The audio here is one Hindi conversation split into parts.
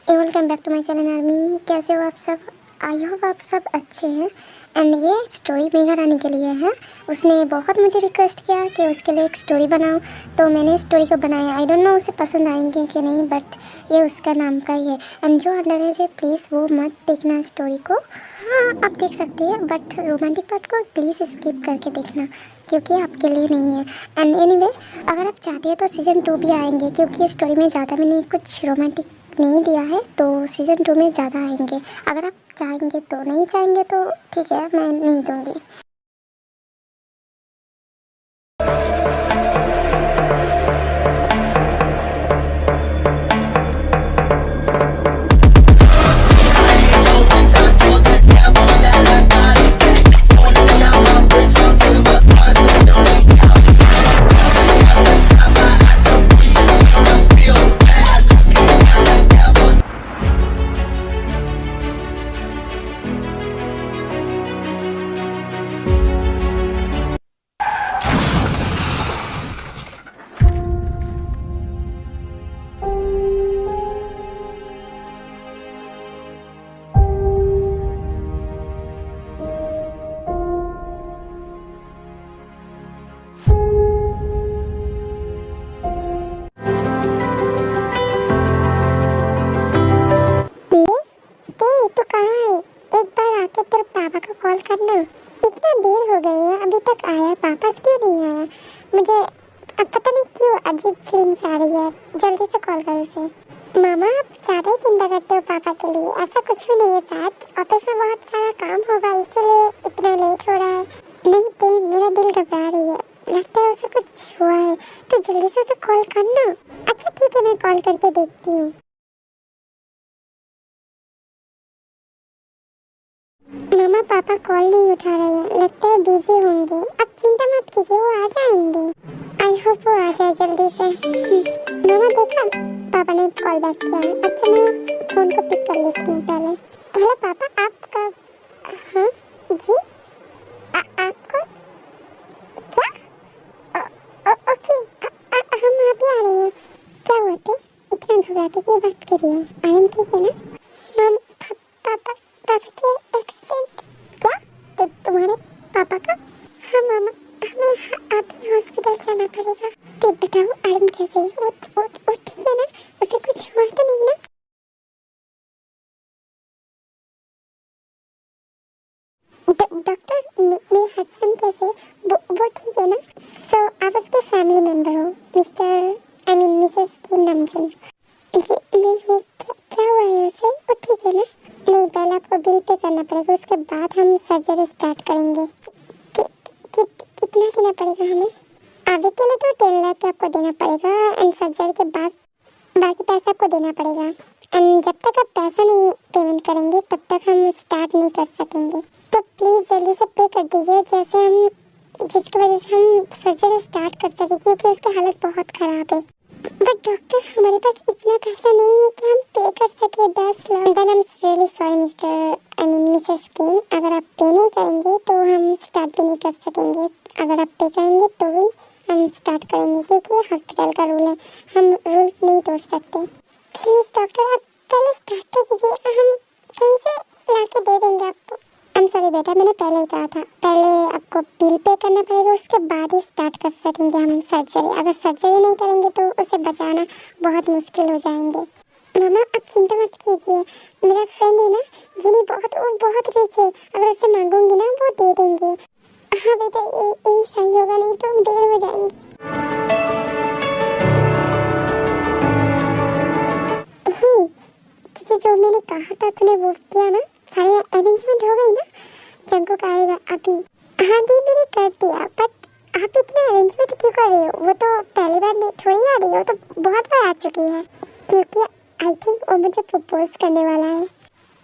Welcome back to my channel army. कैसे हो आप सब? आई होप आप सब अच्छे हैं। एंड ये स्टोरी मेघा रानी के लिए है। उसने बहुत मुझे रिक्वेस्ट किया कि उसके लिए एक स्टोरी बनाओ, तो मैंने स्टोरी को बनाया। आई डोंट नो उसे पसंद आएंगे कि नहीं, बट ये उसका नाम का ही है। एंड जो अंडर है प्लीज़ वो मत देखना स्टोरी को। हाँ आप देख सकते हैं, बट रोमांटिक पार्ट को प्लीज़ स्किप करके देखना क्योंकि आपके लिए नहीं है। एंड एनीवे अगर आप चाहते हैं तो सीज़न 2 भी आएंगे, क्योंकि स्टोरी में ज़्यादा मैंने कुछ रोमांटिक नहीं दिया है, तो सीज़न 2 में ज़्यादा आएंगे। अगर आप चाहेंगे तो, नहीं चाहेंगे तो ठीक है, मैं नहीं दूँगी। तो कहाँ है? एक बार आके तेरे पापा को कॉल करना। इतना देर हो गई है अभी तक आया, पापा क्यों नहीं आया? मुझे अब पता नहीं क्यों अजीब फीलिंग्स आ रही है। जल्दी से कॉल करो उसे। मामा आप ज़्यादा ही चिंता करते हो पापा के लिए। ऐसा कुछ भी नहीं है, शायद ऑफिस में बहुत सारा काम होगा इसलिए इतना लेट हो रहा है। नहीं प्रेम, मेरा दिल घबरा रही है, लगता है उसे कुछ हुआ है, तो जल्दी से उसे कॉल करना। अच्छा ठीक है, मैं कॉल करके देखती हूँ। मामा पापा कॉल नहीं उठा रहे हैं, लगता है बिजी होंगे। अब चिंता मत कीजिए, वो आ जाएंगे। आई होप वो आ जाए जल्दी से। मामा देखा पापा ने कॉल बैक किया है। अच्छा मैं फोन को पिक कर लेती हूँ पहले। हेलो पापा, आप कब? हाँ जी, आपको क्या? ओके, हम अभी आ रहे हैं। क्या हुआ थे? इतना घबराते क्यों बात कर रही हो? आई एम ठीक है ना? मम पापा पापा के एक्सीडेंट? क्या? तो तुम्हारे पापा का? हाँ मामा, हमें अभी हॉस्पिटल जाना पड़ेगा। तो बताओ आरम कैसे है? वो ठीक है ना? उसे कुछ हुआ तो नहीं ना? डॉक्टर मेरे हस्बैंड कैसे है? वो ठीक है ना? सो आप उसके फैमिली मेंबर हो, मिस्टर आई मीन मिसेस किम नामचुन? जी मैं हूँ। क्या हुआ है उसे? वो ठीक है ना? नहीं, पहले आपको बिल पे करना पड़ेगा, उसके बाद हम सर्जरी स्टार्ट करेंगे। कितना देना पड़ेगा हमें? अभी के लिए तो 10 लाख आपको देना पड़ेगा, एंड सर्जरी के बाद बाकी पैसा आपको देना पड़ेगा। एंड जब तक आप पैसा नहीं पेमेंट करेंगे तब तक हम स्टार्ट नहीं कर सकेंगे। तो प्लीज़ जल्दी से पे कर दीजिए, जैसे हम जिसकी वजह से हम सर्जरी स्टार्ट कर सकें, क्योंकि उसकी हालत बहुत ख़राब है। बट डॉक्टर हमारे पास इतना पैसा नहीं है कि हम पे कर सके 10 lakh. Then I am really sorry Mr I mean Mrs Kim, अगर आप पे नहीं करेंगे तो हम स्टार्ट भी नहीं कर सकेंगे। अगर आप पे करेंगे तो ही हम स्टार्ट करेंगे, क्योंकि ये हॉस्पिटल का रूल है, हम रूल नहीं तोड़ सकते। प्लीज़ डॉक्टर आप पहले स्टार्ट तो कीजिए, हम कहीं से ला के दे देंगे आपको। आई एम सॉरी बेटा, मैंने पहले ही कहा था, पहले आपको बिल पे करना पड़ेगा, उसके बाद ही स्टार्ट कर सकेंगे हम सर्जरी। अगर सर्जरी नहीं करेंगे तो उसे बचाना बहुत मुश्किल हो जाएंगे। मामा आप चिंता मत कीजिए, मेरा फ्रेंड है ना जिन्हें वो बहुत रिच है, अगर उससे मांगूंगी ना वो दे देंगे। हाँ बेटा ये सही होगा, नहीं तो देर हो जाएंगी। हे, तुझे जो मैंने कहा था तूने वो किया ना? सारी अरेंजमेंट हो गई ना? जंगकुक आएगा अभी। हाँ दी मैंने कर दिया, बट आप इतना अरेंजमेंट क्यों कर रहे हो? वो तो पहली बार नहीं थोड़ी आ रही हो, तो बहुत बार आ चुकी है। क्योंकि आई थिंक वो मुझे प्रपोज करने वाला है।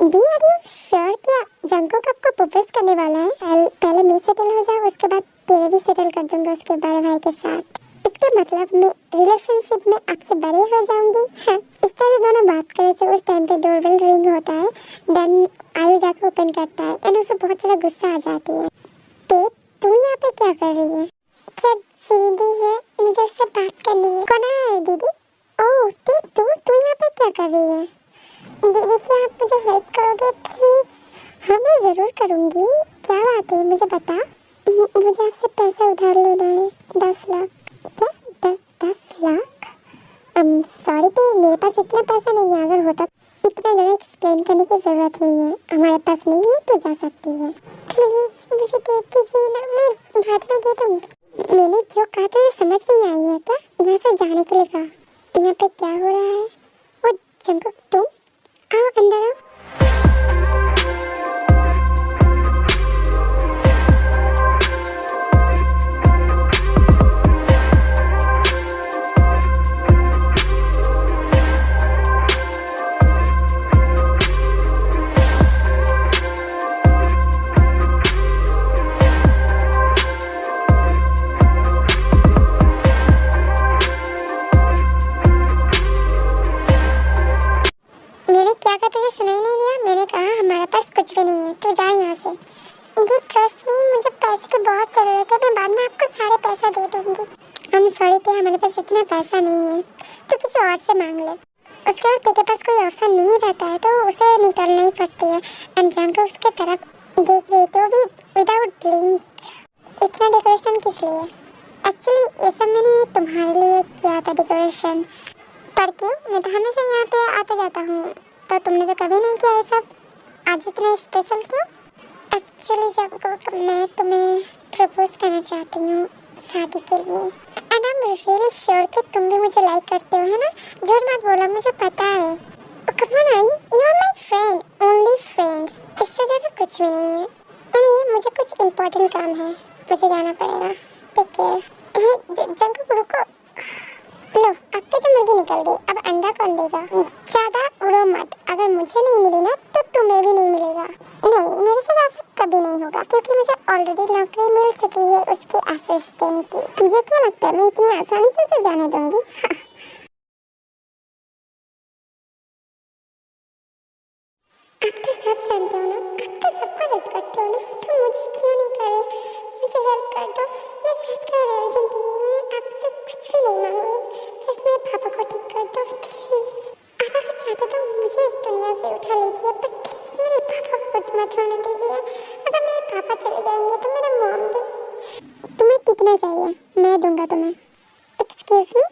दी आर यू श्योर क्या जंगकुक आपको प्रपोज करने वाला है? पहले मैं सेटल हो जाऊँ, उसके बाद तेरे भी सेटल कर दूंगा उसके बड़े भाई के साथ। इसका मतलब मैं रिलेशनशिप में आपसे बड़े हो जाऊंगी? हाँ, इस तरह दोनों बात करे थे। उस टाइम पे डोरबेल रिंग होता है, देन आयु जाकर ओपन करता है, एंड उसे बहुत ज़्यादा गुस्सा आ जाती है। तो तू यहाँ पे क्या कर रही है? क्या दीदी है, मुझे उससे बात करनी है। कौन है दीदी? ओह तू यहाँ पे क्या कर रही है? दीदी क्या आप मुझे हेल्प करोगे प्लीज? हाँ मैं ज़रूर करूँगी। क्या बात है मुझे बता। मुझे आपसे पैसा उधार लेना है 10 लाख। क्या 10 लाख? सॉरी पे मेरे पास इतना पैसा नहीं है। अगर होता इतना ज़्यादा एक्सप्लेन करने की ज़रूरत नहीं है। हमारे पास नहीं है तो जा सकती है। प्लीज़ मुझे दे दीजिए ना, मैं बाद में दे दूँगी। मैंने जो कहा था समझ नहीं आई है क्या? यहाँ से जाने के लिए कहा। यहाँ पे क्या हो रहा है? वो जंगकुक तुम आओ अंदर आओ। मैंने क्या कहा तुझे सुनाई नहीं दिया? मैंने कहा हमारे पास कुछ भी नहीं है, तू जा यहाँ से। जी ट्रस्ट मी, मुझे पैसे की बहुत ज़रूरत है। मैं बाद में आपको सारे पैसा दे दूँगी। हम सॉरी थे, हमारे पास इतना पैसा नहीं है, तो किसी और से मांग ले। उसके बाद तेरे पास कोई ऑप्शन नहीं रहता है तो उसे निकलना ही पड़ती है। अनजान को उसके तरफ देख रही तो भी विदाउट ब्लिंक। इतना डेकोरेशन किस लिए? एक्चुअली ये सब मैंने तुम्हारे लिए किया था डेकोरेशन। पर क्यों? मैं तो हमेशा यहाँ पे आता जाता हूँ, तो तुमने तो कभी नहीं किया ये सब। आज इतना स्पेशल क्यों? एक्चुअली जंगकुक मैं तुम्हें प्रपोज करना चाहती हूँ शादी के लिए। And I am really sure कि तुम भी मुझे लाइक करते हो, है ना? झूठ मत बोलो, मुझे पता है। Come on I, you are my friend, only friend. इससे ज़्यादा कुछ भी नहीं है। एनीवे मुझे कुछ इम्पोर्टेंट काम है, मुझे जाना पड़ेगा। Take care. जंगकुक रुको। लो आपकी तो मुर्गी निकल गई, अब अंडा कौन देगा? ज़्यादा उड़ो मत, अगर मुझे नहीं मिली ना तो तुम्हें भी नहीं मिलेगा। नहीं, मेरे साथ ऐसा कभी नहीं होगा क्योंकि मुझे ऑलरेडी नौकरी मिल चुकी है उसके असिस्टेंट की। तुझे क्या लगता है मैं इतनी आसानी से उसे जाने दूंगी? आप तो सब जानते हो ना, आप तो सबको हेल्प करते हो ना, तो मुझे क्यों नहीं करे? मुझे हेल्प कर दो। मैं सच कह रही हूँ, जिंदगी में आपसे कुछ भी नहीं मांगूंगी। सिर्फ मेरे पापा को ठीक कर दो प्लीज। आप अगर चाहते तो मुझे इस दुनिया से उठा लीजिए, पर प्लीज मेरे पापा को कुछ मत होने दीजिए। अगर मेरे पापा चले जाएंगे तो मेरा मॉम भी। तुम्हें कितना चाहिए? मैं दूंगा तुम्हें। Excuse me,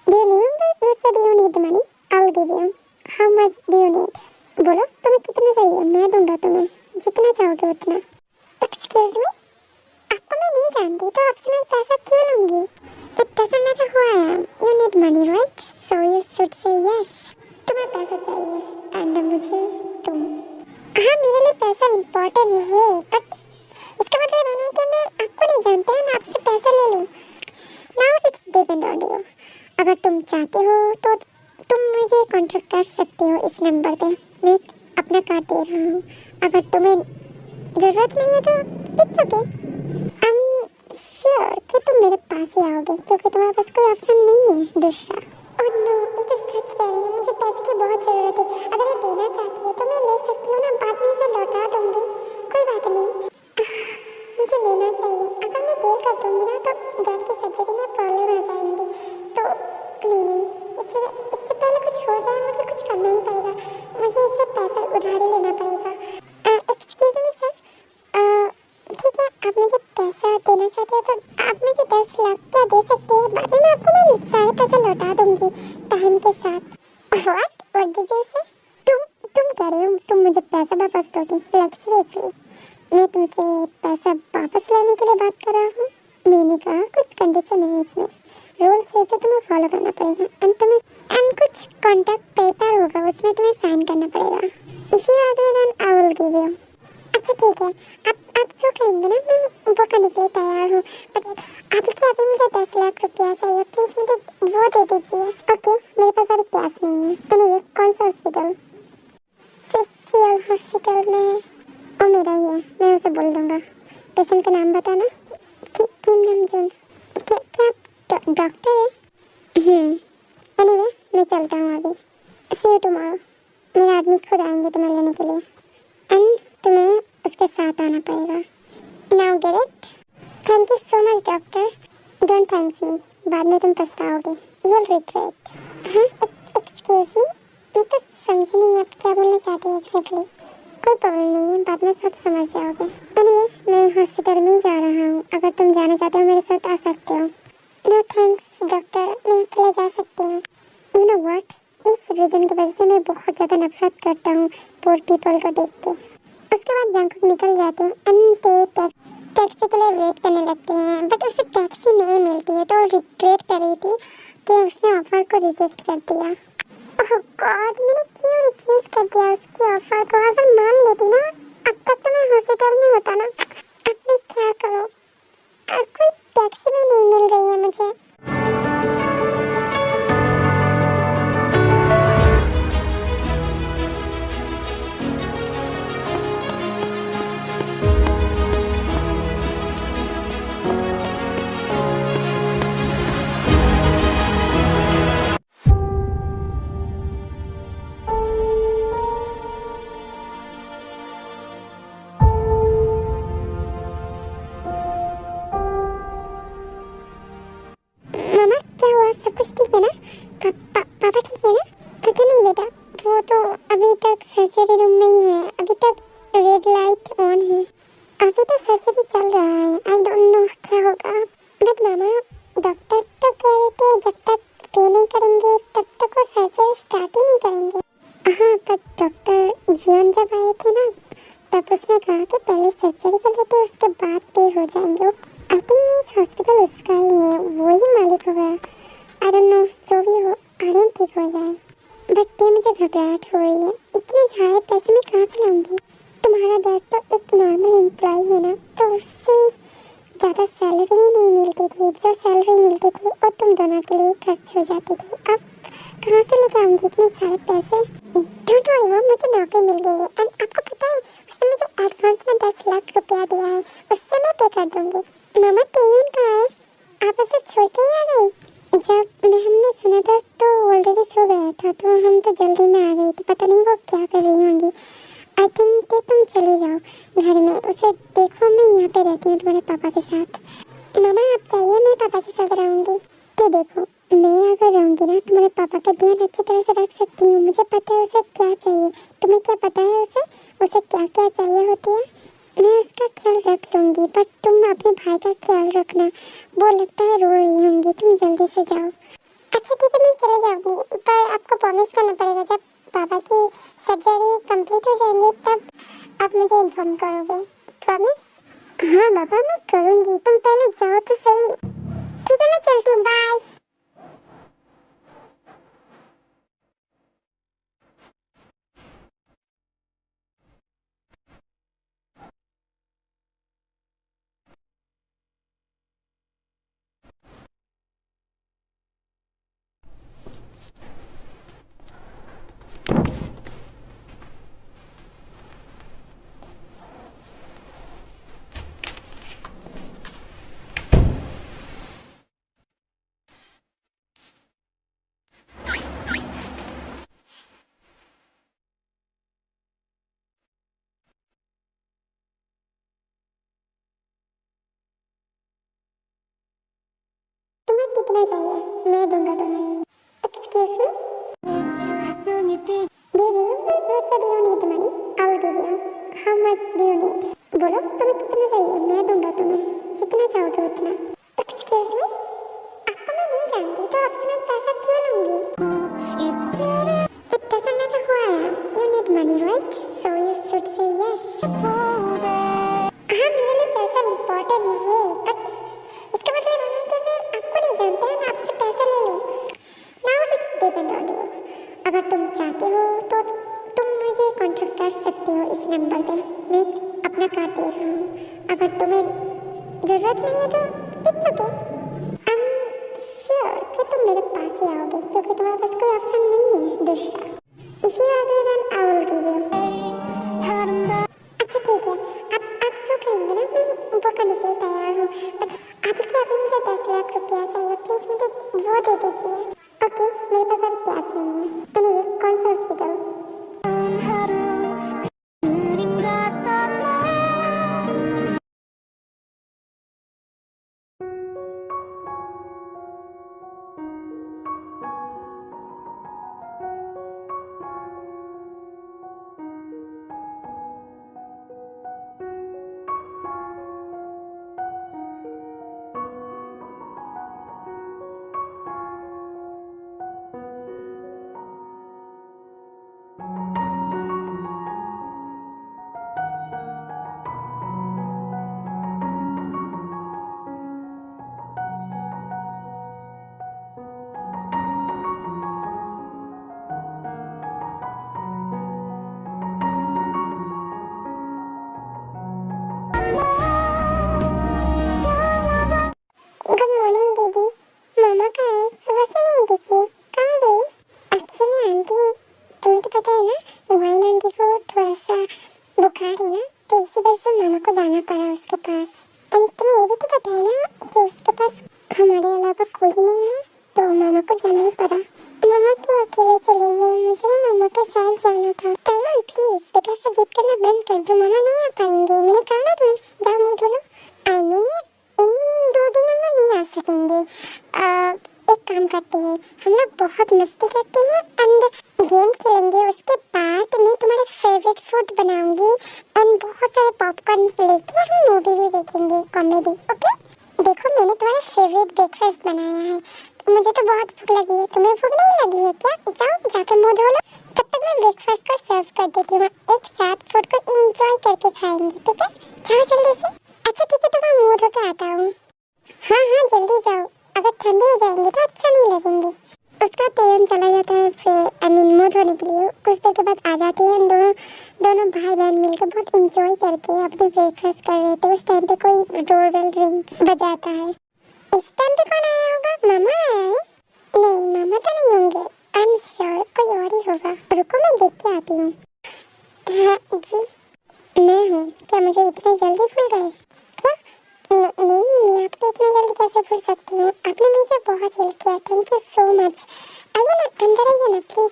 do you remember you said you need money? I will give you. How much do you need? बोलो तुम्हें कितना चाहिए? मैं दूंगा तुम्हें जितना चाहोगे उतना। एक्सक्यूज मी, आपको मैं नहीं जानती तो आपसे मैं पैसा क्यों लूंगी? It doesn't matter who I am, you need money right, so you should say yes. तुम्हें पैसा चाहिए एंड मुझे तुम। हाँ मेरे लिए पैसा इम्पोर्टेंट है, बट इसका मतलब ये नहीं कि मैं आपको नहीं जानता है मैं आपसे पैसा ले लूँ। Now it's depend on you. अगर तुम चाहते हो तो तुम मुझे कॉन्टैक्ट कर सकते हो इस नंबर पे, मैं अपना कार्ड दे रहा हूँ। अगर तुम्हें ज़रूरत नहीं है तो it's okay. I am sure कि तुम मेरे पास ही आओगे क्योंकि तुम्हारे पास कोई ऑप्शन नहीं है दूसरा। ओह नो, ये तो सच कह रही हूँ, मुझे पैसे की बहुत ज़रूरत है। अगर ये देना चाहती है तो मैं ले सकती हूँ ना, बाद में इसे लौटा दूँगी, कोई बात नहीं। मुझे लेना चाहिए। अगर मैं देर कर दूँगी ना तो डैड की सर्जरी में प्रॉब्लम आ जाएंगी। तो नहीं, इससे पहले कुछ हो जाए मुझे कुछ करना ही पड़ेगा। मुझे इससे पैसा उधार ही लेना पड़ेगा। एक्सक्यूज मी सर, ठीक है आप मुझे पैसा देना चाहते हो तो आप मुझे 10 लाख क्या दे सकते हैं? बाद में आपको मैं सारे पैसे लौटा दूंगी टाइम के साथ। व्हाट डिड यू से? तुम कह रहे हो तुम मुझे पैसा वापस दोगे? Like seriously? मैं तुमसे पैसा वापस लेने के लिए बात कर रहा हूँ। मैंने कहा कुछ कंडीशन है इसमें, रूल्स है जो तुम्हें फॉलो करना पड़ेगा। एंड कुछ कॉन्ट्रैक्ट पेपर होगा उसमें तुम्हें साइन करना पड़ेगा। If you agree then I will give you. अच्छा ठीक है, आप जो कहेंगे ना मैं वो करने के लिए तैयार हूँ, बट अभी क्या अभी मुझे 10 लाख रुपया चाहिए, प्लीज़ मुझे वो दे दीजिए। ओके मेरे पास अभी कैश नहीं है। एनीवे कौन सा हॉस्पिटल? सीसीएल हॉस्पिटल में वो मेरा ही है, मैं उसे बोल दूँगा। पेशेंट का नाम बताना। किम नमजून। क्या आप डॉक्टर है? एनीवे मैं चलता हूँ अभी। सी यू टुमारो। मेरे आदमी खुद आएंगे तुम्हें लेने के लिए एंड तुम्हें उसके साथ आना पड़ेगा। Now get it? Thank you so much doctor. Don't thanks me, बाद में तुम पछताओगे, यू विल रिग्रेट। हाँ एक्सक्यूज मी, मैं तो समझी नहीं आप क्या बोलना चाहते हैं एग्जैक्टली। कोई प्रॉब्लम नहीं है, बाद में सब समझ जाओगे। एनीवे, मैं हॉस्पिटल में ही जा रहा हूँ, अगर तुम जाना चाहते हो मेरे साथ आ सकते हो। नो थैंक्स डॉक्टर, मैं अकेले जा सकती हूँ। यू नो व्हाट, इस रीज़न की वजह से मैं बहुत ज़्यादा नफरत करता हूँ पुअर पीपल को देख के। उसके बाद जंकुक निकल जाते हैं एंड टैक्सी के लिए वेट करने लगते हैं, बट उसे टैक्सी नहीं मिलती है तो वो रिग्रेट कर रही थी कि उसने ऑफर को रिजेक्ट कर दिया। ओह गॉड, मैंने क्यों रिफ्यूज कर दिया उसकी ऑफर को। अगर मान लेती ना, अब तक तो मैं हॉस्पिटल में होता ना। अब मैं क्या करूँ, कोई टैक्सी भी नहीं मिल रही है मुझे। मामा क्या हुआ, सब कुछ ठीक है ना? पापा ठीक है ना? पता नहीं बेटा, वो तो अभी तक सर्जरी रूम में ही है, अभी तक रेड लाइट ऑन है, अभी तो सर्जरी चल रहा है। आई डोंट नो क्या होगा। बट मामा, डॉक्टर तो कह रहे थे जब तक पे नहीं करेंगे तब तक वो सर्जरी स्टार्ट ही नहीं करेंगे। हाँ, बट डॉक्टर जियन जब आए थे ना, तब उसने कहा कि पहले सर्जरी कर लेते हैं, उसके बाद पे हो जाएंगे। आई थिंक इस हॉस्पिटल उसका ही है, वो ही मालिक होगा। आई डोंट नो, जो भी हो आर्यन ठीक हो जाए। बट ये मुझे घबराहट हो रही है, इतने सारे पैसे मैं कहाँ से लाऊंगी? तुम्हारा डैड तो एक नॉर्मल एम्प्लॉय है ना, तो उससे ज़्यादा सैलरी भी नहीं मिलती थी। जो सैलरी मिलती थी वो तुम दोनों के लिए खर्च हो जाती थी। अब कहाँ से लेके आऊंगी इतने सारे पैसे? डोंट वरी मॉम, मुझे नौकरी मिल गई है एंड आपको पता है उसने मुझे एडवांस में 10 लाख रुपया दिया है, उससे मैं पे कर दूंगी। मामा तेयून कहाँ है? आप उसे छोड़ के ही आ गए? जब हमने सुना था तो ऑलरेडी सो गया था, तो हम तो जल्दी में आ गए थे, पता नहीं वो क्या कर रही होंगी। आई थिंक कि तुम चले जाओ घर में, उसे देखो, मैं यहाँ पे रहती हूँ तुम्हारे पापा के साथ। मामा आप चाहिए, मैं पापा के साथ रहूँगी। तो देखो, मैं अगर रहूँगी ना, तुम्हारे पापा का ध्यान अच्छी तरह से रख सकती हूँ। मुझे पता है उसे क्या चाहिए। तुम्हें क्या पता है उसे क्या क्या चाहिए होती है? मैं उसका ख्याल रख लूँगी, बट तुम अपने भाई का ख्याल रखना। वो लगता है रो रही होंगी, तुम जल्दी से जाओ। अच्छा ठीक है, मैं चले जाऊँगी, पर आपको प्रॉमिस करना पड़ेगा जब पापा की सर्जरी कंप्लीट हो जाएंगे तब आप मुझे इन्फॉर्म करोगे। प्रॉमिस? हाँ बाबा, मैं करूँगी, तुम पहले जाओ तो सही। ठीक है, मैं चलती हूँ, बाय। तुम्हें कितना चाहिए? मैं दूंगा तुम्हें। Excuse me? Do you said you need money? I'll give you. How much do you need? बोलो, तुम्हें कितना चाहिए? मैं दूंगा तुम्हें, जितना चाहोगे उतना। Excuse me? आपको मैं नहीं जानती तो आपसे मैं पैसा क्यों लूंगी? It doesn't matter who I am. You need money, right? So you should say yes. हाँ, मेरे लिए पैसा इम्पोर्टेंट है, बट इसका मतलब ये नहीं कि मैं आपको नहीं जानता है, मैं आपसे पैसा ले लूँ। Now it's depend on you. अगर तुम चाहते हो तो तुम मुझे कॉन्टैक्ट कर सकते हो इस नंबर पे, मैं अपना कार्ड दे रहा हूँ। अगर तुम्हें ज़रूरत नहीं है तो it's okay. I am sure कि तुम मेरे पास ही आओगे, क्योंकि तुम्हारे पास कोई ऑप्शन नहीं है दूसरा। If you agree then I will give you. अच्छा ठीक है, आप जो कहेंगे ना मैं वो करने के लिए तैयार हूँ, बट अभी क्या, अभी मुझे 10 लाख रुपया चाहिए, प्लीज़ मुझे वो दे दीजिए। ओके, मेरे पास अभी कैश नहीं है। एनीवे, कौन सा हॉस्पिटल? है ना वाइन आंटी को थोड़ा सा बुखार है ना, तो इसी वजह से मामा को जाना पड़ा उसके पास। एंड तुम्हें ये भी तो पता है ना कि उसके पास हमारे अलावा कोई नहीं है, तो मामा को जाना ही पड़ा। मामा क्यों अकेले चले गए? मुझे ना मामा के साथ जाना था। ताइवान प्लीज बेटा से जिद करना बंद कर दो, मामा नहीं आ पाएंगे। मैंने कहा ना तुम्हें, जाओ मुँह धो लो। आई मीन इन 2 दिनों में नहीं आ सकेंगे। एक काम करते हैं, हम लोग बहुत मस्ती करते हैं एंड गेम खेलेंगे। उसके बाद मैं तुम्हारे फेवरेट फूड बनाऊंगी एंड बहुत सारे पॉपकॉर्न लेके हम मूवी भी देखेंगे, कॉमेडी। ओके? देखो मैंने तुम्हारा फेवरेट ब्रेकफास्ट बनाया है। मुझे तो बहुत भूख लगी है, तुम्हें भूख नहीं लगी है क्या? जाओ जाकर मुंह धो लो। तब तक मैं ब्रेकफास्ट को सर्व कर देती हूँ, एक साथ फूड को एंजॉय करके खाएंगे। ठीक है? जाओ जल्दी से। अच्छा ठीक है, तो मैं मुंह धो के आता हूँ। हाँ हाँ जल्दी जाओ, अगर ठंडे हो जाएंगे तो अच्छा नहीं लगेंगे। उसका तेल चला जाता है फिर मुंह धोने के लिए। कुछ देर के बाद आ जाते हैं दोनों भाई बहन मिलकर बहुत इंजॉय करके अपने ब्रेकफास्ट कर रहे थे। उस टाइम पे कोई डोरबेल रिंग बजाता है। इस टाइम पे कौन आया होगा? मामा आया है? नहीं मामा तो नहीं होंगे, आई एम श्योर कोई और ही होगा। रुको मैं देख के आती हूँ। हाँ जी मैं हूँ। क्या मुझे इतनी जल्दी भूल गए क्या? नहीं मैं आपको इतनी जल्दी कैसे भूल सकती हूँ? आपने मुझे बहुत हेल्प किया, थैंक यू सो मच। आइए ना अंदर आइए ना प्लीज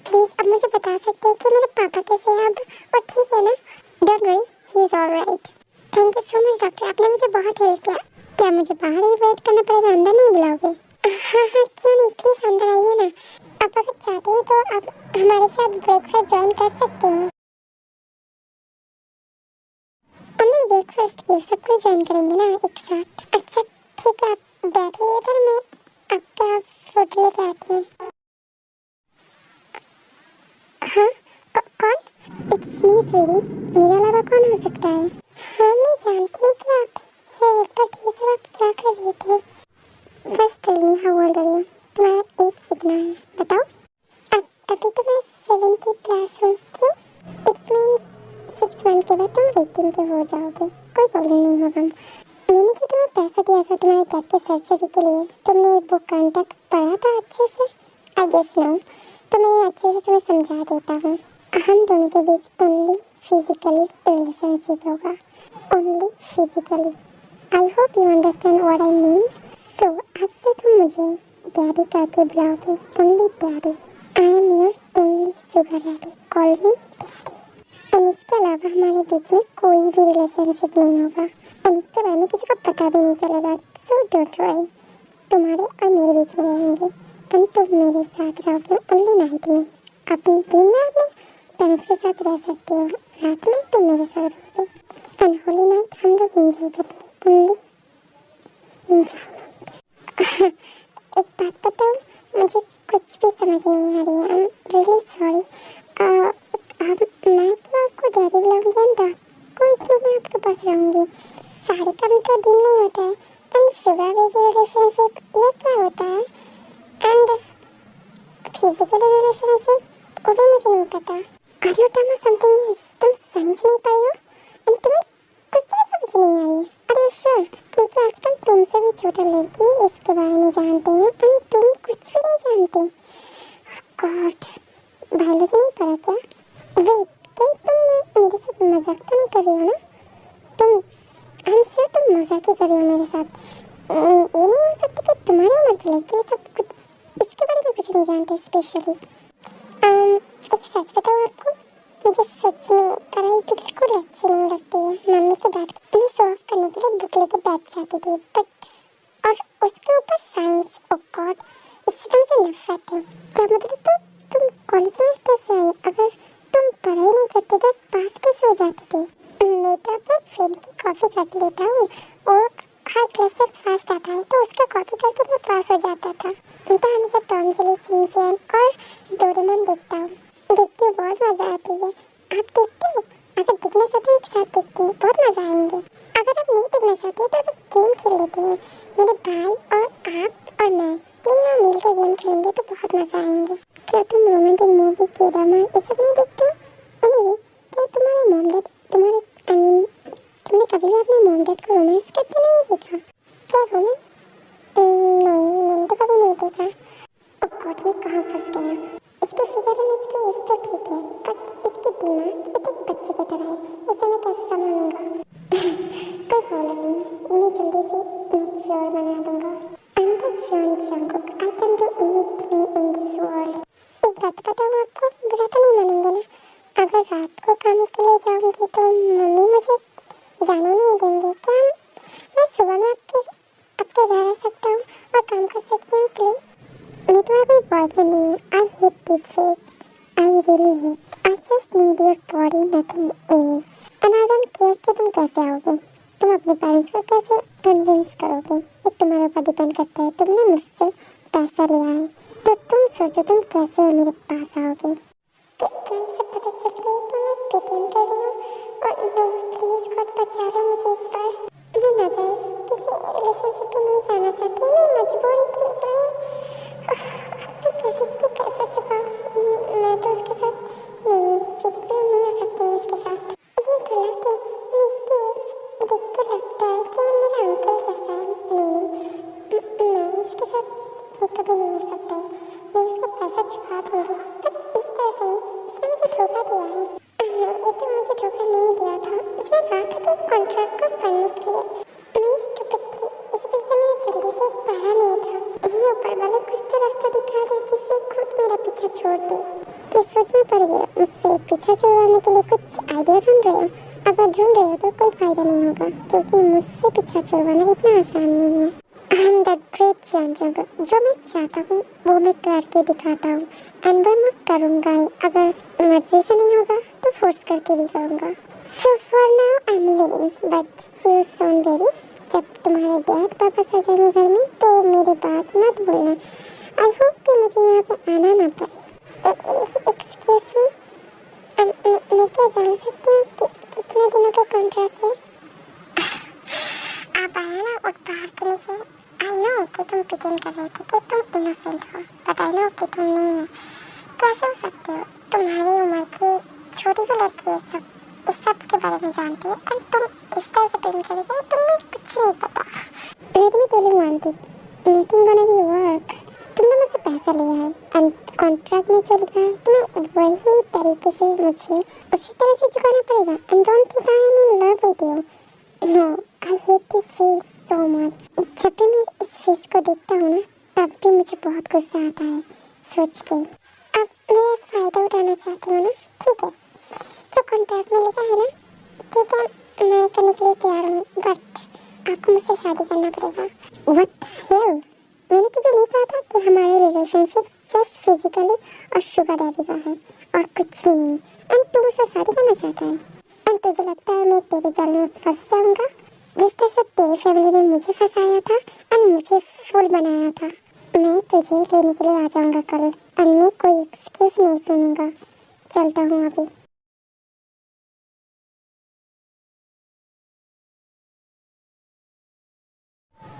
प्लीज। अब मुझे बता सकते हैं कि मेरे पापा कैसे हैं अब? वो ठीक है ना? Don't worry, he is alright. Thank you so much doctor, आपने मुझे बहुत हेल्प किया। क्या मुझे बाहर ही वेट करना पड़ेगा, अंदर नहीं बुलाओगे? हाँ हाँ क्यों नहीं, प्लीज अंदर आइए ना। आप अगर चाहते हैं तो आप हमारे साथ ब्रेकफास्ट ज्वाइन कर सकते हैं। हमने ब्रेकफास्ट किया, सब कुछ ज्वाइन करेंगे ना एक साथ। अच्छा ठीक है, आप बैठिए इधर, मैं आपका फूड लेके आती हूँ। हाँ कौन? इट्स मी स्वीटी, मेरे अलावा कौन हो सकता है? हाँ मैं जानती हूँ कि आप हैं, बट ये सब आप क्या कर रहे थे? First tell me how old are you? तुम्हारा एज कितना है बताओ? अभी तो मैं 70 प्लस हूँ। क्यों? इट्स मीन्स 6 मंथ के बाद तुम 18 के हो जाओगे, कोई प्रॉब्लम नहीं होगा। मैंने जो तुम्हें पैसा दिया था तुम्हारे डैड के सर्जरी के लिए, तुमने वो कॉन्ट्रैक्ट पढ़ा था अच्छे से? आई गेस नो, तो मैं अच्छे से तुम्हें समझा देता हूँ। हम दोनों के बीच ओनली फिजिकली रिलेशनशिप होगा, only physically. I hope you understand what I mean. So आज से तुम मुझे डैडी करके बुलाओगे, only daddy. I am your only sugar daddy, call me daddy. And इसके अलावा हमारे बीच में कोई भी रिलेशनशिप नहीं होगा एंड इसके बारे में किसी को पता भी नहीं चलेगा। सो डोंट वरी, तुम्हारे और मेरे बीच में रहेंगे एंड तुम मेरे साथ रहोगे ओनली नाइट में। अपने दिन में अपने पेरेंट्स के साथ रह सकते हो, रात में तुम मेरे साथ रहोगे एंड होली नाइट हम लोग एंजॉय करेंगे, ओनली एंजॉयमेंट। एक बात बताओ, मुझे कुछ भी समझ नहीं आ रही है, आई एम रियली सॉरी। मैं क्यों आपको डैडी बुलाऊंगी एंड कोई क्यों मैं आपके पास रहूंगी? सारे काम तो दिन में होता है एंड शुगर बेबी रिलेशनशिप ये क्या होता है? एंड फिजिकल रिलेशनशिप वो भी मुझे नहीं पता। Are you telling something else? तुम साइंस नहीं पढ़ी हो एंड तुम्हें कुछ भी समझ नहीं आ रही है? Are you sure? क्योंकि आजकल तुमसे भी छोटे लड़के इसके बारे में जानते हैं एंड तुम कुछ भी नहीं जानते। गॉड, बायोलॉजी नहीं पढ़ा क्या? वेट, क्या तुम मेरे साथ मजाक तो नहीं कर रही हो ना? तुम मजाक ही कर रही हो मेरे साथ। ये नहीं हो सकता कि तुम्हारी उम्र के लड़के सब कुछ इसके बारे में कुछ नहीं जानते स्पेशली। एक सच बताओ आपको, मुझे सच में पढ़ाई बिल्कुल अच्छी नहीं लगती है। मम्मी के डांट मैं सॉल्व करने के लिए बुक लेके बैठ जाती थी, बट और उसके ऊपर साइंस, ओ गॉड, इससे तो मुझे नफरत है। क्या मतलब तुम कॉलेज में कैसे आई? अगर तुम पढ़ाई नहीं करते तो पास कैसे हो जाते थे? मैं तो अपने फ्रेंड की कॉपी कर लेता हूँ, वो हर क्लास में फर्स्ट आता है तो उसका कॉपी करके मैं पास हो जाता था। मैं तो हमेशा टॉम जेरी, शिनचैन और डोरेमोन देखता हूँ, बहुत मजा आती है। आप देखते हो? अगर देखना चाहते एक साथ देखते हैं, बहुत मजा आएंगे। अगर आप नहीं देखना चाहते तो आप गेम खेल लेते हैं, मेरे भाई और आप और मैं तीनों मिलकर गेम खेलेंगे तो बहुत मजा आएंगे। क्या तुम रोमांटिक मूवी के ड्रामा ये सब नहीं देखते हो? एनीवे, क्या तुम्हारे मॉम डैड तुमने कभी भी अपने मॉम डैड को रोमांस करते नहीं देखा क्या? रोमांस नहीं, मैंने तो कभी नहीं देखा। ओह गॉड, मैं कहाँ फंस गया? इसके फिगर एंड इसकी एज तो ठीक है, बट इसकी दिमाग एक बच्चे की तरह है। इसे मैं कैसे संभालूंगा? कोई प्रॉब्लम नहीं है, मैं जल्दी से मैच्योर बना दूंगा। आई am the John Jungkook, I can do anything in this world. एक बात बताऊं आपको, बुरा तो नहीं मानेंगे ना? अगर रात को काम के लिए जाऊंगी तो मम्मी मुझे जाने नहीं देंगे क्या? मैं सुबह में आपके घर आ सकता हूँ और काम कर सकती हूँ प्लीज? मैं तुम्हारा कोई बॉयफ्रेंड नहीं हूँ। आई hate this face, I really hate. I just need your body, nothing else. And I don't care कि तुम कैसे आओगे। तुम अपने पेरेंट्स को कैसे कन्विंस करोगे, ये तुम्हारे ऊपर डिपेंड करता है। तुमने मुझसे पैसा लिया है तो तुम सोचो तुम कैसे मेरे पास आओगे। क्या ये सब पता चल गया है कि मैं प्रिटेंड कर रही हूँ? और नो प्लीज गॉड बचा ले मुझे इस बार। मैं नाजायज किसी रिलेशनशिप में नहीं जाना चाहती, मैं मजबूरी थी इसलिए। मैं कैसे इसके पैसा चुकाऊं? मैं तो उसके साथ नहीं फिजिकली नहीं हो सकती मैं इसके साथ। ये गलत है। इसकी एज देख के लगता है कि मेरा अंकल जैसा है। नहीं मैं इसके साथ ये कभी नहीं हो सकता है। मैं इसको पैसा चुका दूंगी, पर इस तरह से नहीं। इसने मुझे धोखा दिया है। नहीं, ये तो मुझे धोखा नहीं दिया था। इसने कहा था कि कॉन्ट्रैक्ट को पढ़ने के लिए। मैं स्टूपिड थी, इस वजह से मैं जल्दी से पढ़ा नहीं था। ये ऊपर वाले कुछ तो रास्ता दिखा दे जिससे खुद मेरा पीछा छोड़ दे। कि सोच में पड़ गया, मुझसे पीछा छुड़वाने के लिए कुछ आइडिया ढूंढ रहे हो? अगर ढूंढ रहे हो तो कोई फायदा नहीं होगा, क्योंकि मुझसे पीछा छुड़वाना इतना आसान नहीं है। आई am the great John Jungkook, जो मैं चाहता हूँ वो मैं करके दिखाता हूँ। एंड वो मैं करूँगा ही। अगर मर्जी से नहीं होगा तो फोर्स करके भी करूँगा। So for now I am living, but see you soon baby. जब तुम्हारे डैड पापा आ जाएंगे घर में तो मेरी बात मत भूलना। आई होप कि मुझे यहाँ पे आना ना पड़े। एक्सक्यूज मी, मैं क्या जान सकती हूँ कि कितने दिनों का कॉन्ट्रैक्ट है? आप आया ना उठ पहाड़ के नीचे। आई नो कि तुम प्रिटेंड कर रहे थे कि तुम इनोसेंट हो, बट आई नो कि तुम नहीं हो। कैसे हो सकते हो? तुम्हारी उम्र की छोटी भी लड़की है सब इस सब के बारे में जानती है, एंड तुम इस तरह से प्रिटेंड कर रही हो, तुम्हें कुछ नहीं पता। Let me tell you one thing, nothing gonna be work. तुमने मुझसे पैसा लिया है एंड कॉन्ट्रैक्ट में जो लिखा है तुम्हें वही तरीके से मुझे उसी तरह से चुकाना पड़ेगा। And don't think I am in love with you. No, I hate this face so much. जब भी मैं इस फेस को देखता हूँ ना, तब भी मुझे बहुत गुस्सा आता है सोच के। अब मैं फ़ायदा उठाना चाहती हूँ ना, ठीक है? जो कॉन्ट्रैक्ट में लिखा है ना, ठीक है, मैं करने के लिए तैयार हूँ, बट आपको मुझसे शादी करना पड़ेगा। What the hell? मैंने तुझे नहीं कहा था कि हमारे रिलेशनशिप जस्ट फिजिकली और शुगर डैडी का है और कुछ भी नहीं? एंड तू मुझसे शादी करना चाहता है? एंड तुझे लगता है मैं तेरे जाल में फंस जाऊंगा जिस तरह से तेरी फैमिली ने मुझे फंसाया था एंड मुझे फूल बनाया था? मैं तुझे लेने के लिए आ जाऊंगा कल एंड मैं कोई एक्सक्यूज नहीं सुनूंगा। चलता हूँ अभी।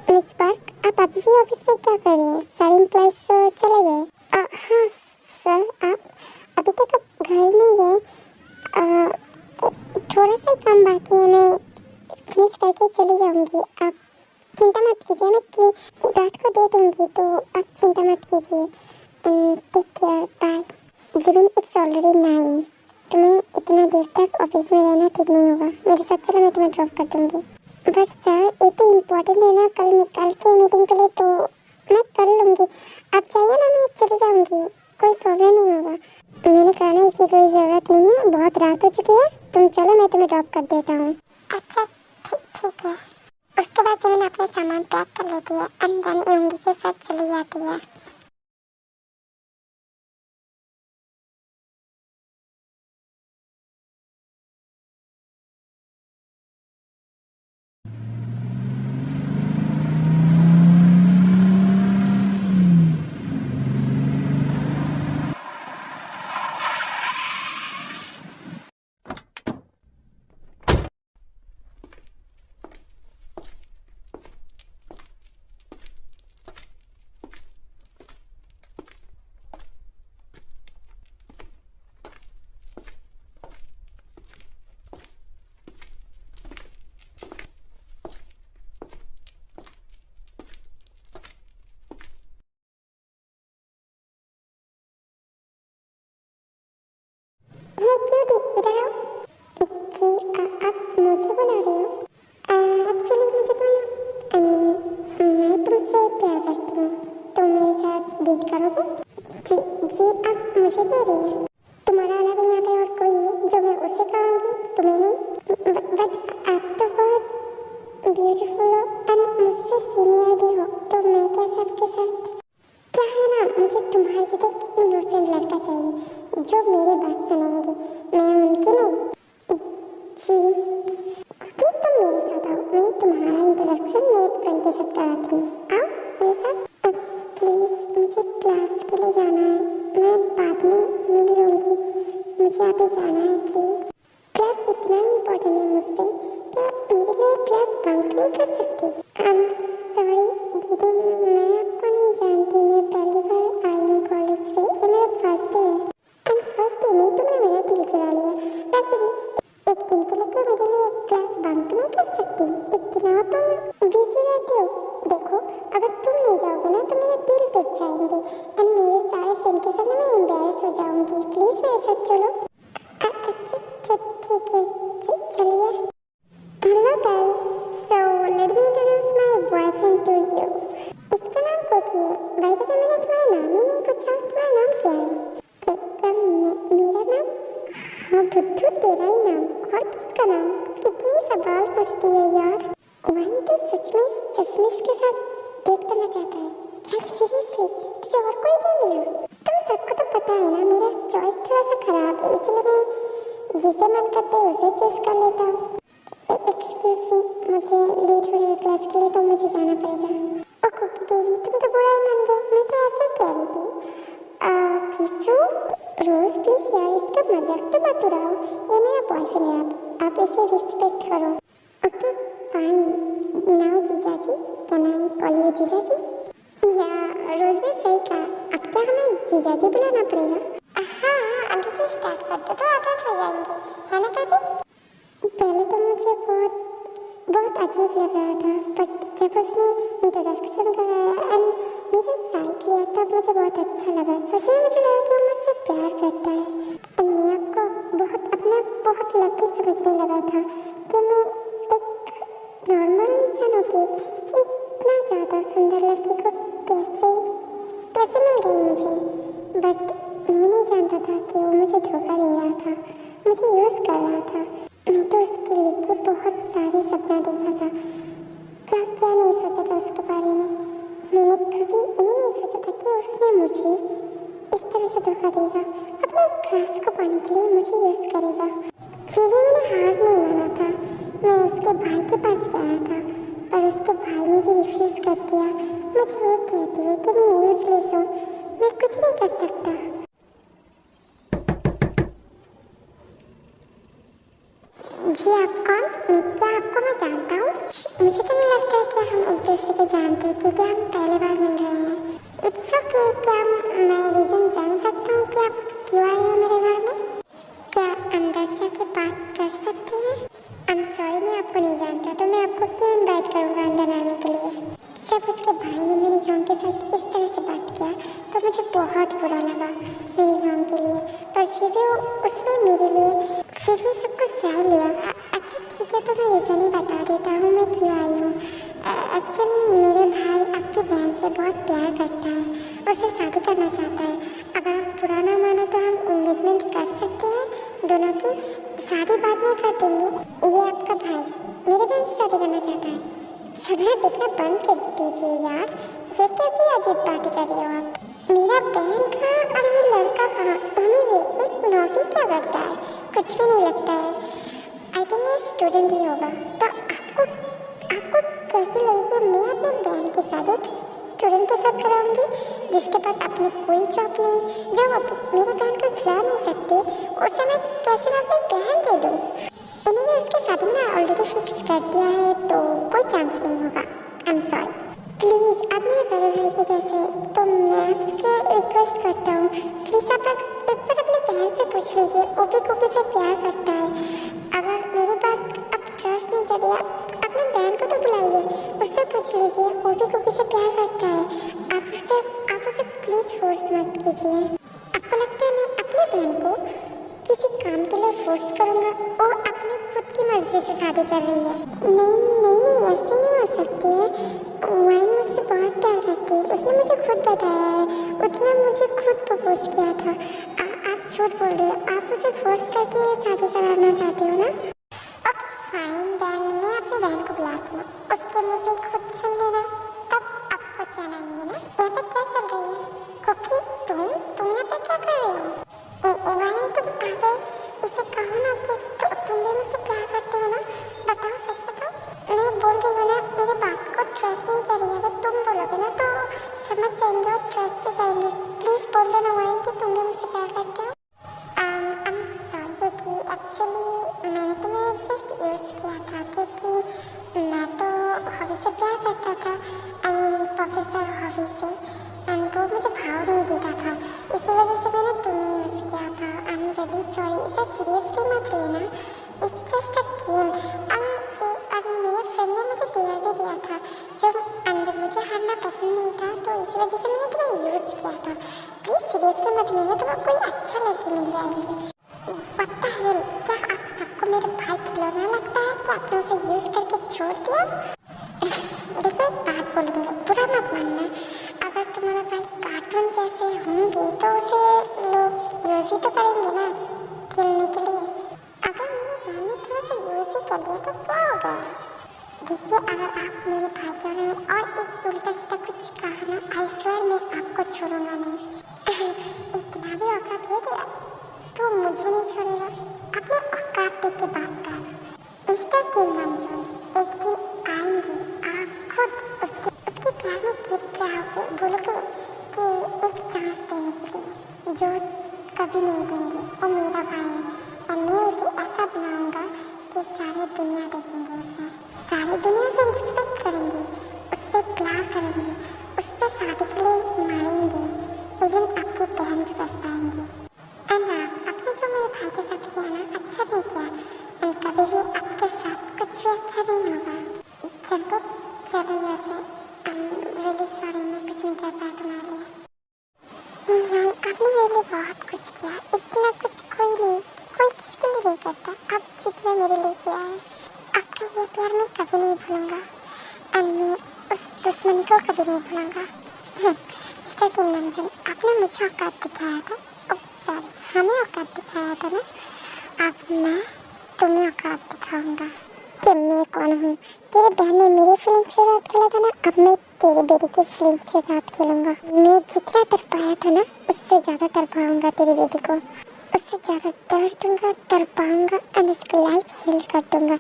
मिस पार्क, आप अभी भी ऑफिस में क्या कर रहे हैं? सारे एम्प्लॉइज चले गए? हाँ सर, आप अभी तक आप घर नहीं गए? थोड़ा सा ही काम बाकी है, मैं फिनिश करके चली जाऊंगी। आप चिंता मत कीजिए, मैं की गार्ड को दे दूंगी, तो आप चिंता मत कीजिए। Take care, bye. Jeevan, it's already 9। तुम्हें इतना देर तक ऑफिस में रहना ठीक नहीं होगा। मेरे साथ चलो, मैं तुम्हें ड्रॉप कर दूंगी। बट सर, ये तो इम्पोर्टेंट है ना, कल की मीटिंग के लिए, तो मैं कर लूँगी। आप चाहिए ना, मैं चली जाऊँगी, कोई प्रॉब्लम नहीं होगा। मैंने कहा ना, इसकी कोई ज़रूरत नहीं है, बहुत रात हो चुकी है। तुम चलो, मैं तुम्हें ड्रॉप कर देता हूँ। अच्छा, ठीक है। उसके बाद जमीन अपने सामान पैक कर लेती है एंड देन योंगी के साथ चली जाती है। मुझे बुला रही हो? एक्चुअली मुझे मैं तुमसे प्यार करती हूँ। तुम मेरे साथ डेट करोगे? जी जी, आप मुझे कह रही है? तुम्हारा अलावा यहाँ पे और कोई है जो मैं उसे कहूँगी, तुम्हें नहीं? बट आप तो बहुत ब्यूटीफुल हो एंड मुझसे सीनियर भी हो, तो मैं कैसे आपके साथ? क्या है ना, मुझे तुम्हारे जैसे एक इनोसेंट लड़का चाहिए जो मेरी बात सुनेंगे, मैं उनकी नहीं। जी कि तुम मेरे साथ आओ, मैं तुम्हारा इंट्रोडक्शन मेरे फ्रेंड के साथ कराती हूँ। आओ मेरे साथ। प्लीज़ मुझे क्लास के लिए जाना है, मैं बाद में मिल लूँगी, मुझे अभी जाना है प्लीज़। क्लास इतना इम्पोर्टेंट है मुझसे, क्या मेरे लिए क्लास बंक नहीं कर सकती? सॉरी दीदी, मैं आपको नहीं जानती, मैं पहली बार आई हूँ कॉलेज पे, ये मेरा फर्स्ट डे है। एंड फर्स्ट डे में तुमने मेरा दिल चुरा लिया। वैसे भी एक दिन के लिए क्या मेरे लिए क्लास बंक नहीं कर सकती? इतना तुम बिजी रहते हो। देखो अगर तुम नहीं जाओगे ना तो मेरे दिल टूट जाएंगे एंड मेरे सारे फ्रेंड के सामने मैं एम्बैरेस हो जाऊंगी। प्लीज़ मेरे साथ चलो। अच्छा ठीक है, चलिए। Hello guys, so let me introduce my boyfriend to you. इसका नाम कोकी है। बाय द वे मैंने तुम्हारा नाम ही नहीं पूछा, तुम्हारा नाम क्या है? क्या मेरा नाम? हाँ बुद्धू, तेरा ही नाम। और किसका नाम? कितनी सवाल पूछती है यार। वहीं तो सच में चश्मिश के साथ डेट करना चाहता है? लाइक सीरियसली, तुझे और कोई नहीं मिला? तुम सबको तो पता है ना मेरा चॉइस थोड़ा सा खराब है, इसलिए मैं जिसे मन करता है उसे चूज कर लेता हूँ। एक्सक्यूज मी, मुझे लेट हो रही है क्लास के लिए तो मुझे जाना पड़ेगा। ओ कुकी बेबी, तुम तो बुरा ही मान गई, मैं तो ऐसे ही कह रही थी। जीसू रोज प्लीज यार इसका मजाक तो मत उड़ाओ, ये मेरा बॉयफ्रेंड है, आप इसे रिस्पेक्ट करो। ओके फाइन, नाउ जीजाजी, कैन आई कॉल यू जीजाजी? या रोज ने सही कहा, अब क्या हमें जीजाजी बुलाना पड़ेगा? हाँ अभी से स्टार्ट कर दो तो आदत हो जाएंगे, है ना बेबी? पहले तो मुझे बहुत अजीब लग रहा था, बट जब उसने इंट्रोडक्शन कराया एंड मेरा साइड लिया तब मुझे बहुत अच्छा लगा। सच में मुझे लगा कि वो मुझसे प्यार करता है एंड मैं आपको अपना बहुत लकी समझने लगा था कि मैं एक नॉर्मल इंसान होके इतना ज़्यादा सुंदर लड़की को कैसे मिल गई मुझे। बट मैं नहीं जानता था कि वो मुझे धोखा दे रहा था, मुझे यूज़ कर रहा था। मैं तो उसके लिए बहुत सारे सपना देखा था, क्या क्या नहीं सोचा था उसके बारे में। मैंने कभी ये नहीं सोचा था कि उसने मुझे इस तरह से धोखा देगा, अपने क्लास को पाने के लिए मुझे यूज़ करेगा। फिर भी मैंने हार नहीं माना था, मैं उसके भाई के पास गया था पर उसके भाई ने भी रिफ्यूज़ कर दिया, मुझे ये कहते हुए कि मैं यूज़लेस हूँ, मैं कुछ नहीं कर सकता। जी आप कौन? क्या आपको मैं जानता हूँ? मुझे तो नहीं लगता है कि हम एक दूसरे को जानते हैं क्योंकि हम पहली बार मिल रहे हैं। इट्स ओके, क्या मैं रीज़न जान सकता हूँ कि आप क्यों आए हैं मेरे घर में? क्या अंदर जाके बात कर सकते हैं? आई एम सॉरी, मैं आपको नहीं जानता तो मैं आपको क्यों इनवाइट करूँगा अंदर आने के लिए? जब उसके भाई ने मेरे यौन के साथ इस तरह से बात किया तो मुझे बहुत बुरा लगा मेरे यौन के लिए, पर फिर भी उसने मेरे लिए फिर भी सब कुछ सह लिया। अच्छा ठीक है, तो मैं रीज़न ही बता देता हूँ मैं क्यों आई हूँ। एक्चुअली मेरे भाई आपकी बहन से बहुत प्यार करता है, उससे शादी करना चाहता है। अगर आप बुरा ना मानो तो हम एंगेजमेंट कर सकते हैं, दोनों की शादी बाद में कर देंगे। ये आपका भाई मेरे बहन से शादी करना चाहता है। सपना देखना बंद कर दीजिए यार, ये कैसी अजीब बातें कर रहे हो आप? मेरा बहन कहाँ और ये लड़का कहाँ? एनीवे एक नौकरी क्या करता है? कुछ भी नहीं लगता है, आई थिंक ये स्टूडेंट ही होगा। तो आपको कैसे लगेगी मैं अपने बहन के साथ एक स्टूडेंट के साथ कराऊंगी जिसके पास अपनी कोई जॉब नहीं, जो मेरे बहन को खिला नहीं सकते, उसे मैं कैसे अपनी बहन दे दूँ? एनीवे उसके शादी में ऑलरेडी फिक्स कर दिया है तो कोई चांस नहीं होगा। आई एम सॉरी, प्लीज़ आप मेरे बड़े भाई के जैसे, तो मैं आपसे रिक्वेस्ट करता हूँ प्लीज़ आप एक बार अपनी बहन से पूछ लीजिए, वो भी कुकी से प्यार करता है। अगर मेरी बात आप ट्रस्ट नहीं करिए, अपनी बहन को तो बुलाइए, उससे पूछ लीजिए, वो भी कुकी से प्यार करता है। आप उसे प्लीज़ फोर्स मत कीजिए। आपको लगता है मैं अपनी बहन को किसी काम के लिए फोर्स करूँगा। वो अपनी खुद की मर्जी से शादी कर रही है। नहीं नहीं नहीं, ऐसे नहीं हो सकती है। वाइन मुझसे बहुत प्यार करती है, उसने मुझे खुद बताया है, उसने मुझे खुद प्रपोज किया था। आप झूठ बोल रहे हो, आप उसे फोर्स करके शादी कराना चाहते हो ना? ओके फाइन देन, मैं अपनी बहन को बुलाती हूँ, उसके मुँह से खुद सुन लेना, तब आपको चैन आएंगे ना। यहाँ पे क्या चल रही है? कुकी तुम यहाँ पे क्या कर रहे हो? वाइन तुम आ गए, इसे कहो ना कि तुम भी मुझसे प्यार करते हो ना? बताओ, सच बताओ। मैं बोल रही हूँ ना, मेरी बात को ट्रस्ट नहीं कर रही है। अगर तुम बोलोगे ना तो समझ जाएंगे और ट्रस्ट भी करेंगे। प्लीज बोल दो ना वाइन कि तुम भी मुझसे प्यार करते हो। आई एम सॉरी क्योंकि एक्चुअली मैंने तुम्हें जस्ट यूज़ किया था, क्योंकि मैं तो हॉबी से प्यार करता था। आई मीन प्रोफेसर हॉबी से, एंड वो मुझे भाव नहीं देता था, इसी वजह से मैंने तुम्हें यूज़ किया था। आई एम रियली सॉरी, इसे सीरियसली मत लेना, इट्स जस्ट अ गेम। और मेरे फ्रेंड ने मुझे डेयर भी दिया था, जो अंदर मुझे हारना पसंद नहीं था, तो इस वजह से मैंने तुम्हें यूज़ किया था। प्लीज़ सीरियसली मत लेना, तुम्हें कोई अच्छा लड़की मिल जाएंगी। व्हाट द हेल, क्या आप सबको मेरे भाई खिलौना लगता है कि आपने उसे यूज़ करके छोड़ दिया? देखो एक बात बोलूँगा, बुरा मत मानना, अगर तुम्हारा भाई कार्टून जैसे होंगे तो उसे लोग यूज़ ही तो करेंगे ना खेलने के लिए। अगर मेरी बहन ने थोड़ा सा यूज़ ही कर लिया तो क्या होगा? देखिए, अगर आप मेरे भाई के बारे में और एक उल्टा सीधा कुछ कहा ना, आई स्वेयर मैं आपको छोड़ूंगा नहीं। इतना भी औकात है तेरा, तू मुझे नहीं छोड़ेगा। अपने औकात देख के बात कर। मिस्टर किम नामजोन, एक दिन आएंगे, आप खुद उसके प्यार में गिर जाओगे, बोलोगे कि एक चांस देने के लिए, जो कभी नहीं देंगे। वो मेरा भाई है और मैं उसे ऐसा बनाऊंगा कि सारी दुनिया देखेंगे उसे, सारी दुनिया उसे रिस्पेक्ट करेंगे, उससे प्यार करेंगे, उससे शादी के लिए मरेंगे, इवन आपकी बहन भी पछताएंगे। एंड आपने जो मेरे भाई के साथ किया ना, अच्छा नहीं किया, एंड कभी भी आपके साथ कुछ भी अच्छा नहीं होगा। चलो चलो यहाँ से, आई एम रियली सॉरी, मैं कुछ नहीं कर पाया तुम्हारे लिए। नहीं आपने मेरे लिए बहुत कुछ किया, इतना कुछ कोई किसके लिए नहीं करता। आप जितना मेरे लिए किया है, आपका ये प्यार मैं कभी नहीं भूलूंगा, एंड मैं उस दुश्मनी को कभी नहीं भूलूंगा। मिस्टर किम नामजोन, आपने मुझे औकात दिखाया था, सॉरी हमें औकात दिखाया था ना, अब मैं तुम्हें औकात दिखाऊंगा कि मैं कौन हूँ। तेरे बहन ने मेरी फीलिंग्स के साथ खेला था ना, अब मैं तेरी बेटी की फीलिंग्स के साथ खेलूंगा। मैं जितना तड़पाया था ना, उससे ज़्यादा तड़पाऊंगा तेरी बेटी को, उससे ज़्यादा दर्द दूंगा, तड़पाऊंगा एंड उसकी लाइफ हील कर दूंगा।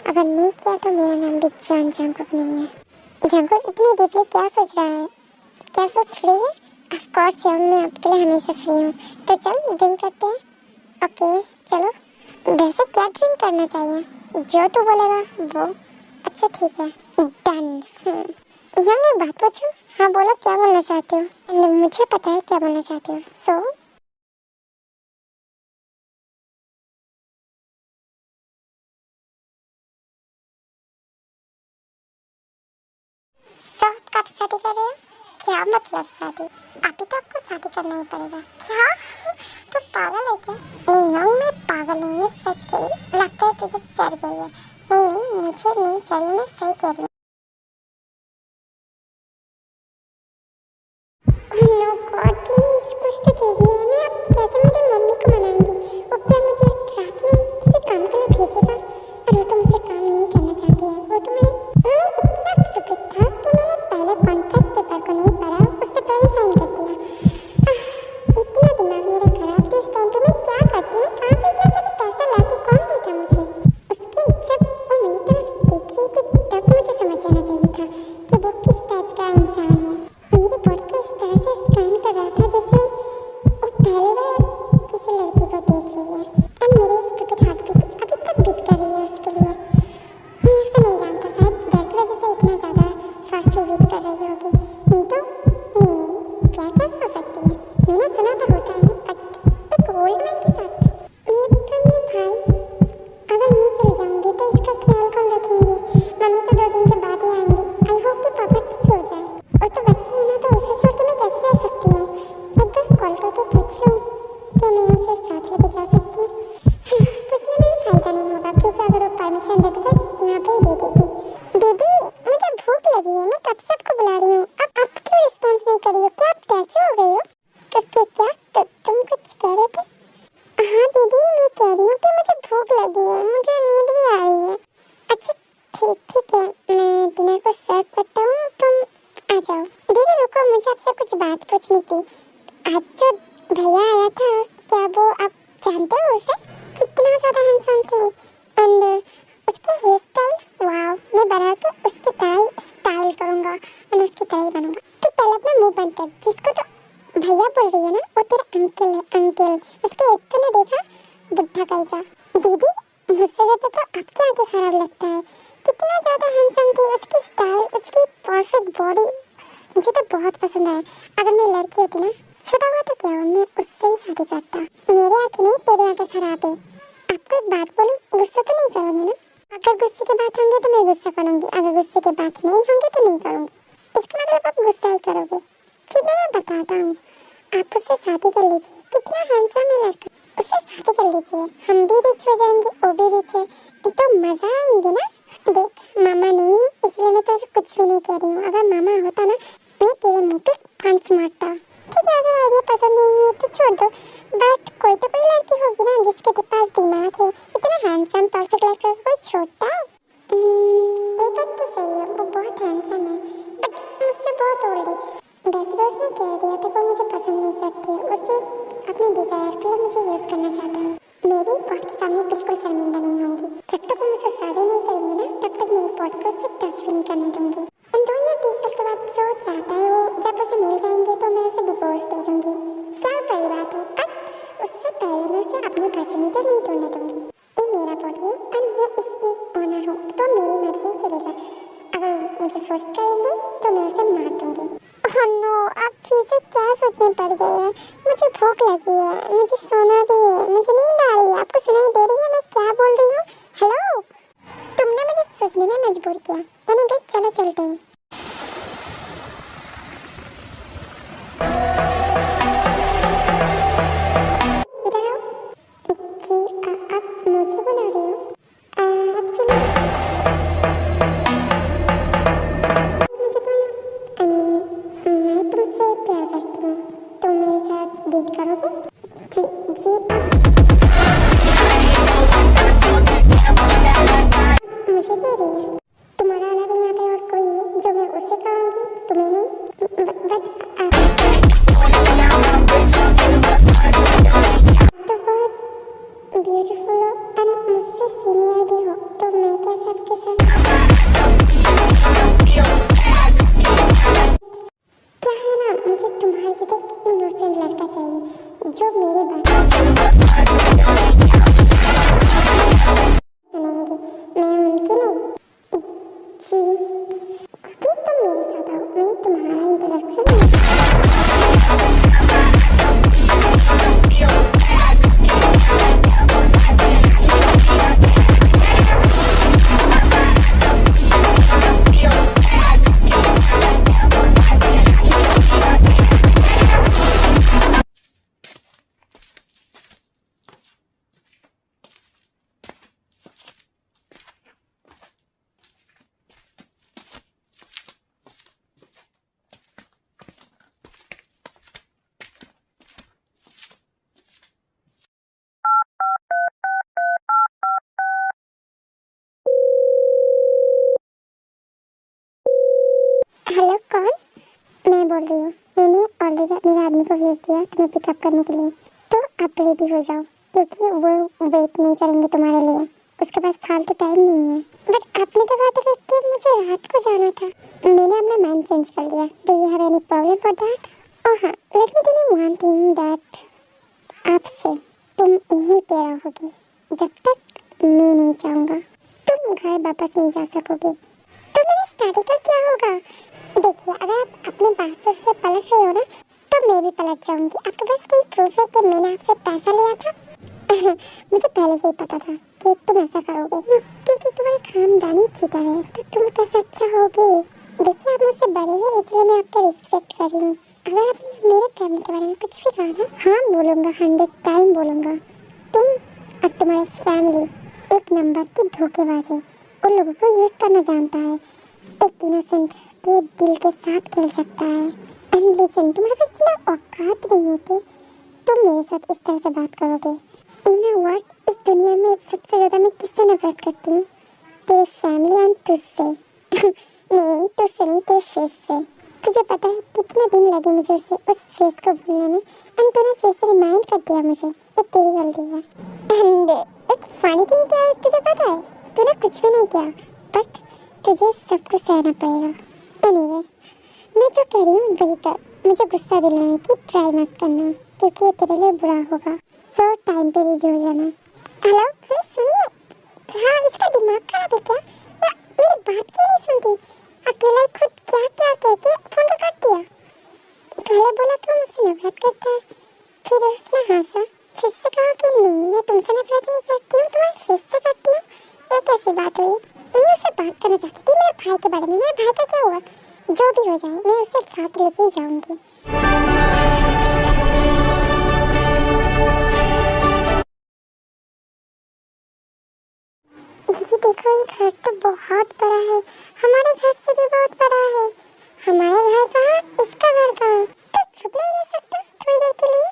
अगर नहीं किया तो मेरा नाम भी जॉन जंगकुक नहीं है। जंगकुक इतनी डीपली क्या सोच रहा है? क्या सब फ्री है? ऑफ कोर्स यार, मैं आपके लिए हमेशा फ्री हूँ। तो चल ड्रिंक करते हैं। ओके चलो। वैसे क्या ड्रिंक करना चाहिए? जो तू बोलेगा वो। अच्छा ठीक है, डन। यहाँ मैं बात पूछूं? हाँ बोलो, क्या बोलना चाहते हो? मुझे पता है क्या बोलना चाहते हो। सो कब शादी कर रहे हो? क्या मतलब शादी? अभी तो आपको शादी करना ही पड़ेगा। क्या तो पागल है क्या? नहीं हूँ मैं पागल नहीं, मैं सच कह रही। लगता है तुझे चढ़ गई है। नहीं नहीं, मुझे नहीं चढ़ी, मैं सही कह रही हूँ। नो गॉड प्लीज कुछ तो कीजिए। मैं अब कैसे मेरी मम्मी को मनाऊंगी? वो क्या मुझे रात में किसी काम के लिए भेजेगा? और वो तो मुझसे काम नहीं करना चाहती है। वो तो मैं इतना स्टूपिड था कि मैंने पहले कॉन्ट्रैक्ट पेपर को नहीं पढ़ा, उससे पहले साइन कर दिया। इतना दिमाग मेरा खराब कि उस टाइम पे मैं क्या करती, मैं कहाँ से इतना सारा पैसा लाती, कौन देता मुझे? उसकी जब वो मेरी तरफ देख रही थी तब मुझे समझ पसंद आता था यहाँ पे ही दे देती। दीदी मुझे भूख लगी है, मैं कब से आपको बुला रही हूँ, अब आप क्यों रिस्पॉन्स नहीं कर रही हो? क्या आप कैसे हो गई हो? क्या तुम कुछ कह रहे थे? हाँ दीदी मैं कह रही हूँ कि मुझे भूख लगी है, मुझे नींद भी आ रही है। अच्छा ठीक है, मैं डिनर को सर्व करता हूँ, तुम आ जाओ। दीदी रुको, मुझे आपसे कुछ बात पूछनी थी। आज जो भैया आया था, क्या वो आप जानते हो उसे? कितना ज़्यादा हैंडसम थे एंड उसकी हेयर स्टाइल, वाओ, मैं बना के उसकी तरह ही स्टाइल करूँगा एंड उसकी तरह ही बनूँगा। तो पहले अपना मुंह बंद कर, जिसको तो भैया बोल रही है ना वो तेरा अंकल है, अंकल। उसके एज तूने देखा? बुढ़ा कहीं का। दीदी मुझसे ज़्यादा तो आपके आगे खराब लगता है, कितना ज़्यादा हैंडसम थे, उसकी स्टाइल, उसकी परफेक्ट बॉडी मुझे तो बहुत पसंद आया। अगर मैं लड़की होती ना, छोटा हुआ तो क्या हो, मैं उससे ही शादी करता। मेरे आँखें नहीं तेरे आँखें खराब है। आपको एक बात बोलूं, गुस्सा तो नहीं करोगे ना? अगर गुस्से की बात होंगे तो मैं गुस्सा करूंगी, अगर गुस्से की बात नहीं होंगे तो नहीं करूंगी। इसका मतलब आप गुस्सा ही करोगे। फिर मैं बताता हूँ, आप उससे शादी कर लीजिए, कितना हैंडसम है लड़का, उससे शादी कर लीजिए। हम भी रिच हो जाएंगे, वो भी रिच है, तो मजा आएंगे ना। देख मामा नहीं है इसलिए मैं तो कुछ भी नहीं कह रही हूँ, अगर मामा होता ना मैं तेरे मुंह पे पंच मारता। ठीक है, अगर आइडिया पसंद नहीं है तो छोड़ दो, बट कोई तो कोई लड़की होगी ना जिसके पास दिमाग है। इतना हैंडसम परफेक्ट लड़का कोई छोड़ता है? ये बात तो सही है, वो बहुत हैंडसम है बट मुझसे बहुत ओल्ड है। वैसे भी उसने कह दिया था वो मुझे पसंद नहीं करती, उसे अपने डिजायर के लिए मुझे यूज करना चाहता है। मैं भी कोर्ट के सामने बिल्कुल शर्मिंदा नहीं होंगी। जब तक वो मुझसे शादी नहीं करेंगे ना तब तक मेरे बॉडी को उससे टच भी नहीं करने दूंगी। इन 2 या 3 साल के बाद जो चाहता है वो जब उसे मिल जाएंगे तो मैं उसे डिवोर्स दे दूंगी। क्या बड़ी बात है, बट उससे पहले मैं उसे अपनी पर्सनैलिटी नहीं तोड़ने दूंगी। ये मेरा बॉडी है एंड मैं इसकी ओनर हूँ, तो मेरी मर्जी चलेगा। अगर मुझे फोर्स करेंगे तो मैं उसे मार दूंगी। ओह नो, आप फिर से क्या सोच में पड़ गए हैं? मुझे भूख लगी है, मुझे सोना भी है, मुझे नींद आ रही है। आपको सुनाई दे रही है मैं क्या बोल रही हूँ? हेलो, तुमने मुझे सोचने में मजबूर किया। एनीवे चलो चलते हैं। इधर आओ। जी आप मुझे बुला रहे हो? एक्चुअली मुझे तो मैं तुमसे प्यार करती हूँ, तुम मेरे साथ डेट करोगे? जी मुझे कह रही है तुम्हारा अलावा यहाँ पे और कोई है जो मैं उससे कहूँगी, तुम्हें नहीं। बट आप तो बहुत ब्यूटीफुल हो एंड मुझसे सीनियर भी हो, तो मैं क्या सबके साथ क्या है ना, मुझे तुम्हारे जैसे एक इनोसेंट लड़का चाहिए जो मेरे बात सुनेंगे, मैं उनकी नहीं। जी कि तुम मेरे साथ आओ, मैं तुम्हारा इंट्रोडक्शन हेलो कौन? मैं बोल रही हूँ, मैंने ऑलरेडी मेरे आदमी को भेज दिया तुम्हें पिकअप करने के लिए, तो आप रेडी हो जाओ क्योंकि वो वेट नहीं करेंगे तुम्हारे लिए, उसके पास फालतू टाइम नहीं है। बट आपने तो कहा था कि मुझे रात को जाना था। मैंने अपना माइंड चेंज कर लिया। Do you have any problem for that? Oh हाँ, let me tell you one thing that आपसे तुम यहीं पे रहोगे जब तक मैं नहीं चाहूँगा। तुम घर वापस नहीं जा सकोगे। तो मेरी स्टडी का क्या होगा? देखिए अगर आप अपने बात से पलट रहे हो ना तो मैं भी पलट जाऊंगी। आपके पास कोई प्रूफ है कि मैंने आपसे पैसा लिया था? मुझे पहले से ही पता था कि तुम ऐसा करोगे क्योंकि तुम्हारे खानदानी चीटा है, तो तुम कैसे अच्छा होगे? देखिए आप मुझसे बड़े हैं इसलिए मैं आपका रिस्पेक्ट कर रही हूँ। अगर आपने मेरे फैमिली के बारे में कुछ भी कहा ना, हाँ बोलूँगा, 100 टाइम बोलूँगा। तुम और तुम्हारी फैमिली एक नंबर की धोखेबाजी। उन लोगों को यूज करना जानता है। एक इनोसेंट के दिल के साथ खेल सकता है। एंड लिसन, तुम्हारे पास इतना औकात नहीं है कि तुम मेरे साथ इस तरह से बात करोगे। यू नो व्हाट, इस दुनिया में सबसे ज्यादा मैं किससे नफरत करती हूँ? तेरे फैमिली एंड तुझसे। नहीं, तुझसे नहीं, तेरे फेस से। तुझे पता है कितने दिन लगे मुझे उस फेस को भूलने में, एंड तूने फिर से रिमाइंड कर दिया मुझे। ये तेरी गलती है। एंड एक फनी थिंग क्या है तुझे पता है? तूने कुछ भी नहीं किया, बट तुझे सब कुछ सहना पड़ेगा। एनीवे, मैं जो कह रही हूँ वही कर। मुझे गुस्सा दिलाने की ट्राई मत करना, क्योंकि ये तेरे लिए बुरा होगा। सो टाइम पे रेडी हो जाना। हेलो, हेलो सुनिए, क्या इसका दिमाग खराब है क्या? या मेरी बात क्यों नहीं सुनती? अकेला ही खुद क्या क्या कह के फोन को काट दिया। पहले बोला तो मुझसे नफरत करता है, फिर उसने हंसा, फिर से कहा कि नहीं मैं तुमसे नफरत नहीं करती हूँ, तुम्हारे फेस से करती हूँ। ये कैसी बात हुई? मैं उससे बात करना चाहती थी मेरे भाई के बारे में। मेरे भाई का क्या हुआ? जो भी हो जाए मैं उसे साथ लेके ही जाऊंगी। दीदी देखो, ये घर तो बहुत बड़ा है, हमारे घर से भी बहुत बड़ा है। हमारा घर कहाँ, इसका घर कहाँ? तो चुप नहीं रह सकता थोड़ी देर के लिए?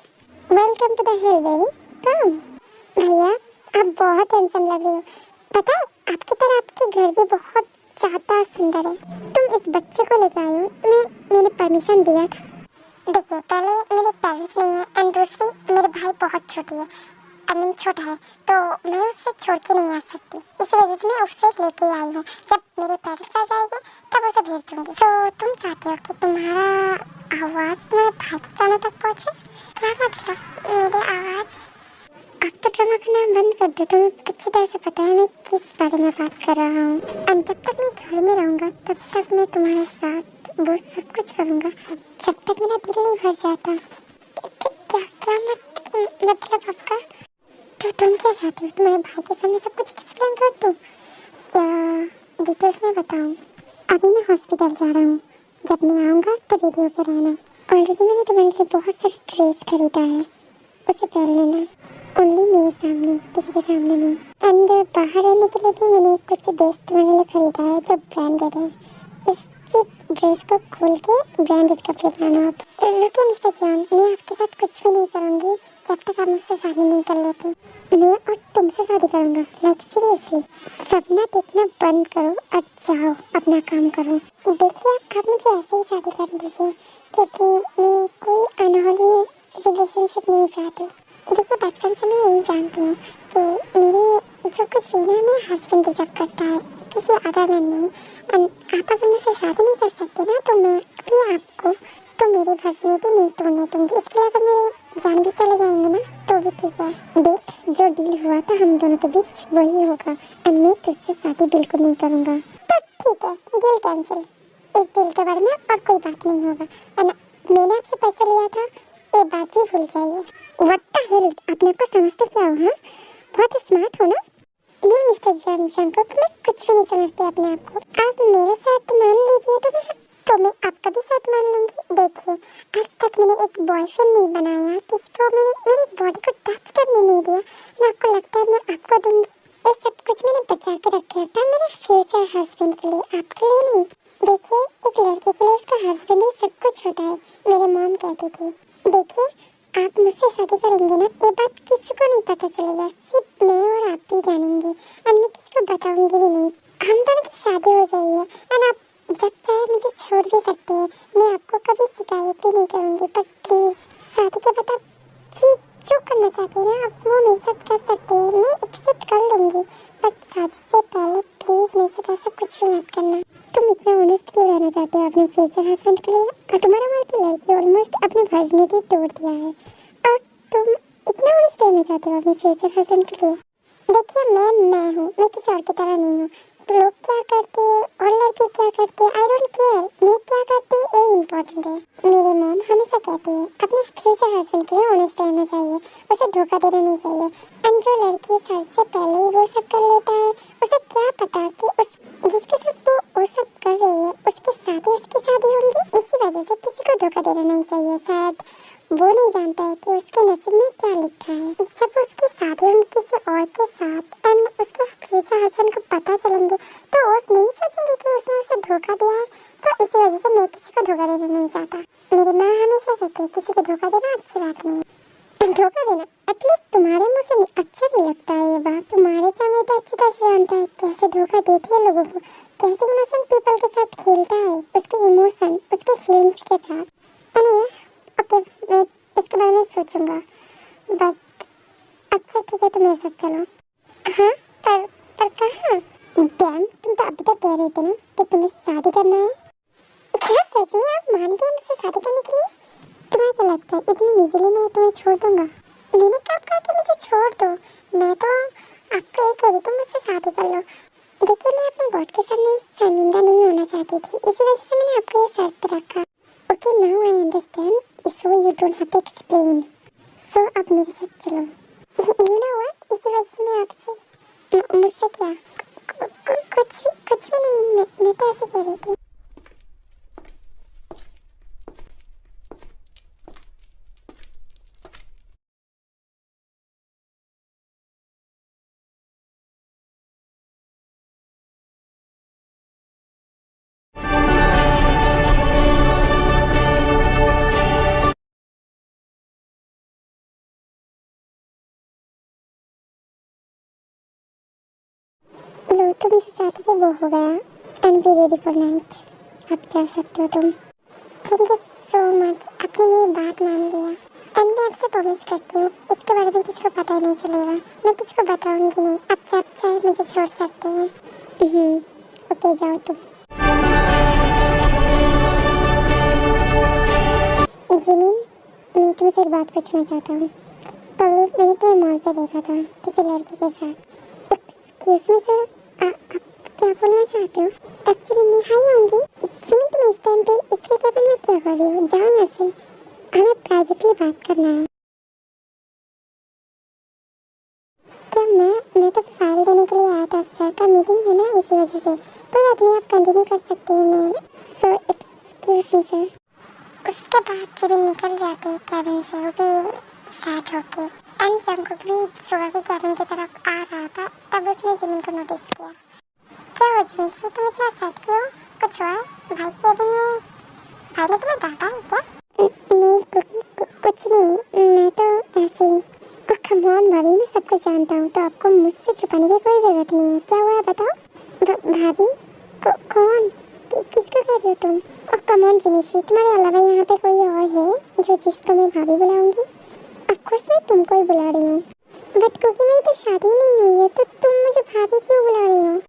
Welcome to the hill baby, come. भैया, आप बहुत हैंडसम लग रहे हो। पता है, आपकी तरह आपके घर भी बहुत ज्यादा सुंदर है। तुम इस बच्चे को लेकर आए हो, मैंने परमिशन दिया था। देखिए, पहले मेरे पेरेंट्स नहीं है, एंड दूसरी मेरे भाई बहुत छोटी है, छोटा है, तो मैं उससे छोड़ के नहीं आ सकती। इसी वजह से मैं उससे लेके आई हूँ। जब मेरे पेरेंट्स आ जाएंगे तब उसे भेज दूँगी। तो तुम चाहते हो कि तुम्हारा आवाज़ तुम्हारे भाई के कानों तक पहुँचे? क्या मतलब मेरी आवाज़? अब तो ड्रामा करना बंद कर दो। तुम्हें अच्छी तरह से पता है मैं किस बारे में बात कर रहा हूँ। एंड जब तक मैं घर में रहूँगा तब तक मैं तुम्हारे साथ वो सब कुछ करूँगा, जब तक मेरा दिल नहीं भर जाता। क्या क्या मतलब आपका? तो तुम क्या चाहते हो? तुम्हारे भाई के सामने सब कुछ एक्सप्लेन कर दूँ या डिटेल्स में बताऊँ? अभी मैं हॉस्पिटल जा रहा हूँ, जब मैं आऊँगा तो रेडी होकर रहना। ऑलरेडी मैंने तुम्हारे लिए बहुत सारे ड्रेस खरीदा है, उसे पहन लेना। ओनली मेरे सामने, किसी के सामने नहीं। एंड बाहर रहने के लिए भी मैंने कुछ ड्रेस तुम्हारे लिए खरीदा है जो ब्रांडेड है। इस ड्रेस को खोल के ब्रांडेड कपड़े पहनो आप। रुकिए मिस्टर जॉन, मैं आपके साथ कुछ भी नहीं करूँगी जब तक आप मुझसे शादी नहीं कर लेते। मैं और तुमसे शादी करूँगा, लाइक सीरियसली। सपना देखना बंद करो और जाओ अपना काम करो। देखिए, आप मुझे ऐसे ही शादी कर दीजिए, क्योंकि मैं कोई अनहोनी रिलेशनशिप नहीं चाहती। देखिए, बचपन से मैं यही जानती हूँ कि मेरे जो कुछ भी ना मेरा हस्बैंड डिजर्व करता है, किसी अदर मैन नहीं। आप अगर मुझसे शादी नहीं कर सकते ना, तो मैं भी आपको तो मेरी वर्जिनिटी नहीं तोड़ने दूंगी। इसके लिए अगर मेरे जान भी चले जाएंगे ना तो भी ठीक है। देख, जो डील हुआ था हम दोनों के बीच वही होगा, एंड मैं तुझसे शादी बिल्कुल नहीं करूँगा। तो ठीक है, डील कैंसिल। इस डील के बारे में और कोई बात नहीं होगा। एंड मैंने आपसे पैसा लिया था, ये बात भी भूल जाइए। व्हाट द हेल, अपने को समझते क्या हो? हाँ, बहुत स्मार्ट हो ना? नहीं मिस्टर जंगकुक, मैं कुछ भी नहीं समझती अपने आप को। आप मेरे साथ मान लीजिए तो मैं आपका भी साथ मान लूंगी। देखिए, आज तक मैंने एक बॉयफ्रेंड नहीं बनाया किसको मैंने मेरी बॉडी को टच करने नहीं दिया। मैं आपको लगता है मैं आपको दूंगी? ये सब कुछ मैंने बचा के रखा था मेरे फ्यूचर हस्बैंड के लिए, आपके लिए नहीं। देखिए, एक लड़के के लिए उसका हस्बैंड ही सब कुछ होता है, मेरी मॉम कहती थी। देखिए, आप मुझसे शादी करेंगे ना, ये बात किसी को नहीं पता चलेगा, सिर्फ मैं और आप ही जानेंगे, और मैं किसी को बताऊंगी भी नहीं। हम दोनों की शादी हो गई है, और आप जब चाहे मुझे छोड़ भी सकते हैं। मैं आपको कभी शिकायत भी नहीं करूंगी, पर प्लीज शादी के बाद आप जो करना चाहते हैं ना, आप वो मेरे साथ कर सकते हैं, मैं एक्सेप्ट कर लूंगी। बट शादी से पहले प्लीज मेरे साथ ऐसा कुछ भी मत करना। तुम इतना ऑनेस्ट क्यों रहना चाहते हो अपने फ्यूचर हस्बैंड के लिए? और तुम्हारा मार की लड़की ऑलमोस्ट अपनी वर्जिनिटी तोड़ दिया है, और तुम इतना ऑनेस्ट रहना चाहते हो अपने फ्यूचर हस्बैंड के लिए? देखिए, मैं हूँ, मैं किसी और की तरह नहीं हूँ। लोग क्या करते हैं और लड़के क्या करते हैं, आई डोंट केयर। मैं क्या करती हूँ ये इम्पोर्टेंट है। मेरी मॉम हमेशा कहती है अपने फ्यूचर हस्बैंड के लिए ऑनेस्ट रहना चाहिए, उसे धोखा देना नहीं चाहिए। एंड जो लड़की शादी से पहले ही वो सब कर लेता है, उसे क्या पता कि उस जिसके साथ वो सब कर रही है उसकी शादी होंगी। इसी वजह से किसी को धोखा देना नहीं चाहिए। शायद वो नहीं जानता है कि उसके नसीब में क्या लिखा है। जब उसकी शादी होंगी किसी और के साथ एंड उसके फ्यूचर हस्बैंड को पता चलेंगे तो वो नहीं सोचेंगे कि उसने उसे धोखा दिया है। तो इसी वजह से मैं किसी को धोखा देना नहीं चाहता। मेरी माँ हमेशा कहती है किसी को धोखा देना अच्छी बात नहीं है। धोखा देना एटलीस्ट तुम्हारे मुंह से अच्छा नहीं लगता है ये बात। तुम्हारे फैमिली तो अच्छी तरह से जानता है कैसे धोखा देती है लोगों को, कैसे इनोसेंट पीपल के साथ खेलता है, उसके इमोशन, उसके फीलिंग्स के साथ। एनीवे, ओके, मैं इसके बारे में सोचूंगा। बट अच्छा ठीक है, तुम मेरे साथ चलो। हाँ, पर कहाँ? डैम, तुम तो अभी तक कह रहे थे ना कि तुम्हें शादी करना है। क्या सच में आप मान गए मुझसे शादी करने के लिए? तुम्हें क्या लगता है इतनी इजीली मैं तुम्हें छोड़ दूंगा? मैंने कब कहा कि मुझे छोड़ दो? मैं तो आपको ये कह रही थी मुझसे शादी कर लो। देखिए, मैं अपने गॉड के सामने शर्मिंदा नहीं होना चाहती थी, इसी वजह से मैंने आपको ये शर्त रखा। Okay, now I understand, so you don't have to explain. So अब मेरे साथ चलो। यू नो व्हाट, इसी वजह से मैं आपसे मुझसे क्या कुछ भी नहीं, मैं तो ऐसे कह रही थी। लो, तुम जो चाहते थे वो हो गया। And be ready for night. अब जा सकते हो तुम। थैंक यू सो मच, आपने मेरी बात मान लिया। एंड मैं आपसे प्रॉमिस करती हूँ इसके बारे में किसी को पता ही नहीं चलेगा। मैं किसी को बताऊंगी नहीं। आप चाहे मुझे छोड़ सकते हैं। ओके, जाओ तुम। जिमिन, मैं तुमसे एक बात पूछना चाहता हूँ। कल मैंने तुम्हें मॉल पे देखा था किसी लड़की के साथ। एक्सक्यूज मी सर, आप क्या बोलना चाहते हो? एक्चुअली मैं हाई होंगी। जिमिन, तुम इस टाइम पे इसके केबिन में क्या कर रही हो? जाओ यहाँ से, हमें प्राइवेटली बात करना है। क्या मैं तो फाइल देने के लिए आया था। सर का मीटिंग है ना, इसी वजह से। कोई बात नहीं, आप कंटिन्यू कर सकते हैं। मैं सो एक्सक्यूज मी सर। उसके बाद जिमिन निकल जाती है कैबिन से, वो भी सैड होके। एंड जंगकुक भी सुगा के कैबिन की तरफ आ रहा था, तब उसने जिमिन को नोटिस किया। क्या हुआ जिमिशी, तुम इतना सैड क्यों? कुछ हुआ है? भाई के कैबिन में भाई ने तुम्हें डांटा है क्या? नहीं कुकी, कुछ नहीं, मैं तो ऐसे ही। कम ऑन भाभी, मैं सब कुछ जानता हूँ, तो आपको मुझसे छुपाने की कोई ज़रूरत नहीं है। क्या हुआ है बताओ। भाभी? कौन? किसको कह रहे हो तुम? कम ऑन जिमिशी, तुम्हारे अलावा यहाँ पे कोई और है जो जिसको मैं भाभी बुलाऊंगी? ऑफ कोर्स मैं तुमको ही बुला रही हूँ। बट क्योंकि मेरी तो शादी नहीं हुई है, तो तुम मुझे भाभी क्यों बुला रही हो?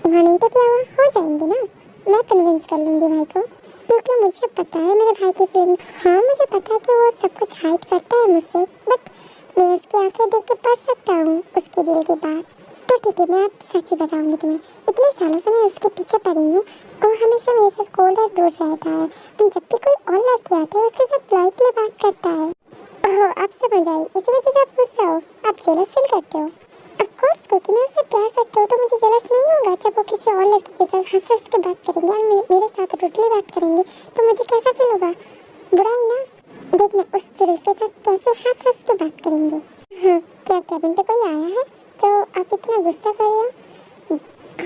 वहाँ नहीं तो क्या हुआ, हो जाएंगे ना। मैं कन्विंस कर लूँगी भाई को, क्योंकि मुझे पता है मेरे भाई की फीलिंग्स। हाँ, मुझे पता है कि वो सब कुछ हाइड करता है मुझसे, बट मैं उसकी आंखें देख के पढ़ सकता हूँ उसके दिल की बात। तो ठीक है, मैं अब सच ही बताऊंगी तुम्हें। इतने सालों से मैं उसके पीछे पड़ी हूँ और हमेशा मेरे साथ कोल्ड और दूर रहता है। और जब भी कोई और लड़की आती है उसके साथ पोलाइटली बात करता है। ओह, अब समझ आई, इसी वजह से आप गुस्सा हो, आप जेलस फील करते हो। ऑफ कोर्स, क्योंकि मैं उससे प्यार करता हूँ तो मुझे जेलस नहीं होगा जब वो किसी और लड़की के साथ हंस हंस के बात करेंगे और मेरे साथ रूडली बात करेंगे, तो मुझे कैसा फील होगा? बुरा ही ना। देखना उस चुड़ैल के साथ कैसे हंस हंस के बात करेंगे। हाँ, क्या कैबिन पे कोई आया है जो आप इतना गुस्सा कर रहे हो?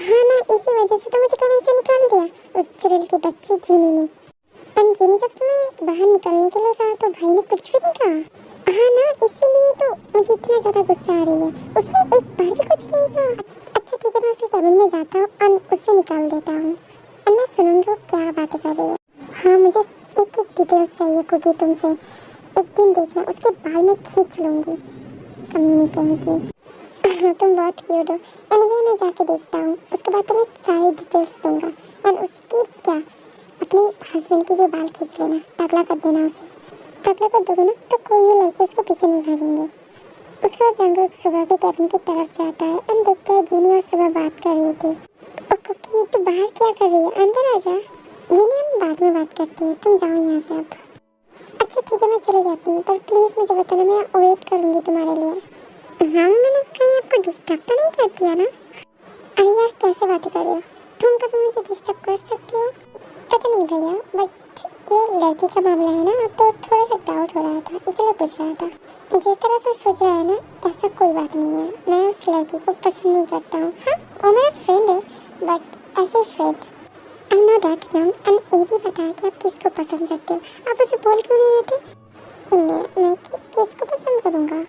हाँ ना, इसी वजह से तो मुझे कैबिन से निकाल दिया उस चुड़ैल की बच्ची जीनी ने। एंड जीनी जब तुम्हें बाहर निकलने के लिए कहा तो भाई ने कुछ भी नहीं कहा। हाँ ना, इसीलिए तो मुझे इतना ज़्यादा गुस्सा आ रही है। उसने एक बार भी कुछ नहीं कहा। अच्छा ठीक है, मैं उसके कैबिन में जाता हूँ और उससे निकाल देता हूँ और मैं सुनूंगी वो क्या बातें कर रही है। हाँ, मुझे एक एक डिटेल्स चाहिए कुकी तुमसे। एक दिन देखना उसके बाल में खींच लूँगी, कमीनी कहेगी। तुम बहुत क्यूट हो। एनीवे, मैं जाके देखता हूँ, उसके बाद तुम्हें सारी डिटेल्स दूंगा। एंड उसकी क्या, अपने हस्बैंड की भी बाल खींच लेना, टकला कर देना उसे। टकला कर दोगे ना तो कोई भी लड़के उसके पीछे नहीं भागेंगे। उसके बाद जंगकुक सुगा के कैबिन की तरफ जाता है एंड देखता है जीनी और सुगा बात कर रही थी। कुकी, तू बाहर क्या कर रही है? अंदर आ जा। जीनी, हम बाद में बात करते हैं, तुम जाओ यहाँ से अब। अच्छा ठीक है, मैं चले जाती हूँ, पर प्लीज़ मुझे बताना, मैं वेट करूँगी तुम्हारे लिए। हाँ, मैंने कहीं आपको डिस्टर्ब तो नहीं कर दिया ना? अरे यार, कैसे बातें कर रहे हो? तुम कभी मुझे डिस्टर्ब कर सकते हो? पता नहीं भैया, बट ये लड़की का मामला है ना, तो थोड़ा सा डाउट हो रहा था, इसलिए पूछ रहा था। जिस तरह से सोच रहा है ना, ऐसा कोई बात नहीं है। मैं उस लड़की को पसंद नहीं करता हूँ। हाँ, वो मेरा फ्रेंड है, बट ऐसे friend. I know that young, and ये भी पता है कि आप किसको पसंद करते हो। आप उसे बोल क्यों नहीं देते? मैं किसको पसंद करूँगा?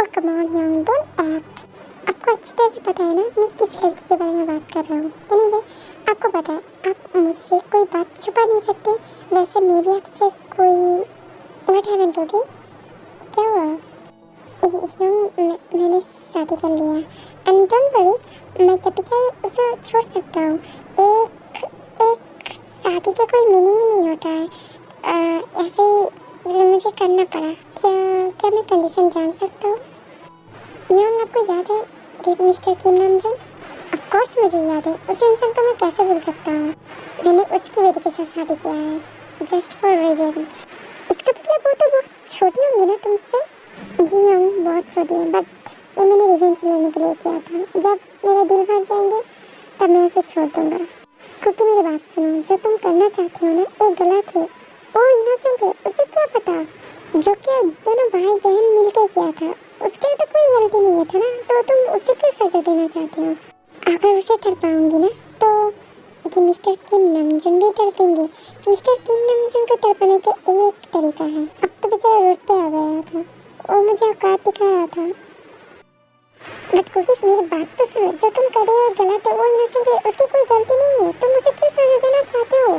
Oh come on young, don't act. आपको अच्छी तरह से पता है ना मैं किस लड़की के बारे में बात कर रहा हूँ। एनीवे, आपको पता है आप मुझसे कोई बात छुपा नहीं सकते। वैसे मैं भी आपसे कोई व्हाट हैपेंड होगी? क्या हुआ? मैंने शादी कर लिया। एंड डोंट वरी, मैं जब चाहे उसे छोड़ सकता हूँ। एक एक शादी का कोई मीनिंग ही नहीं होता है। ऐसे ही मुझे करना पड़ा। क्या क्या मैं कंडीशन जान सकता हूँ? यंग, आपको याद है कि mister Kim Namjoon? Of course मुझे याद है। उस इंसान को मैं कैसे भूल सकता हूँ? मैंने उसकी बेटी के साथ शादी किया है, जस्ट फॉर रिवेंज। इसका मतलब वो तो बहुत छोटी होंगी ना तुमसे? जी हाँ, बहुत छोटी है, बट ये मैंने रिवेंज लेने के लिए किया था। जब मेरे दिल भर जाएंगे तब मैं उसे छोड़ दूंगा। क्योंकि मेरी बात सुनो, जो तुम करना चाहते हो ना, ये गलत है। वो इनोसेंट है, उसे क्या पता? जो कि दोनों भाई बहन मिलकर किया था, उसके तो कोई गलती नहीं है था ना, तो तुम उसे क्यों सजा देना चाहते हो? अगर उसे तड़पाऊंगी ना, तो कि मिस्टर किम नामजून भी तड़पेंगे। मिस्टर किम नामजून को तड़पाने का एक तरीका है। अब तो बेचारा रोड पे आ गया था, वो मुझे औकात दिखा रहा था। बट कुकीज, मेरी बात तो सुनो। जो तुम कर रहे हो गलत है, वो इनोसेंट है, उसकी कोई गलती नहीं है। तुम उसे क्यों सजा देना चाहते हो?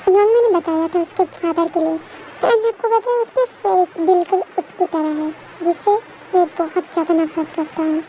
यंग, मैंने बताया था उसके फादर के लिए। एंड आपको पता है उसके फेस बिल्कुल उसकी तरह है, जिससे मैं बहुत ज़्यादा नफरत करता हूँ।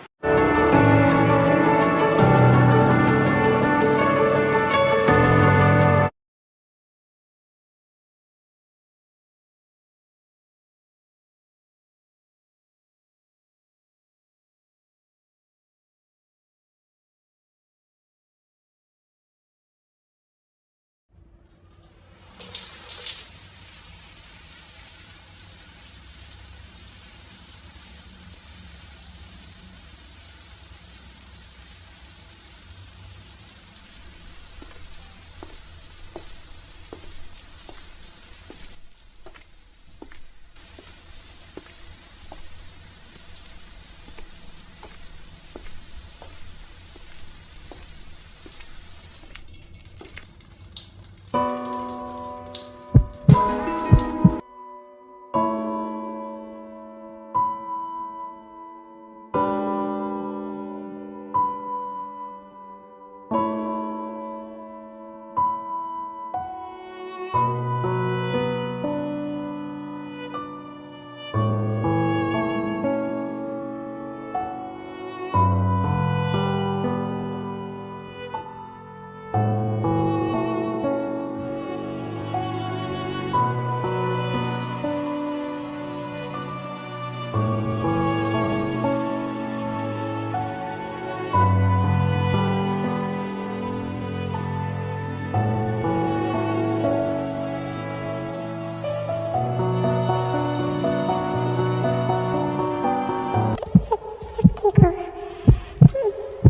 ठीक होगा।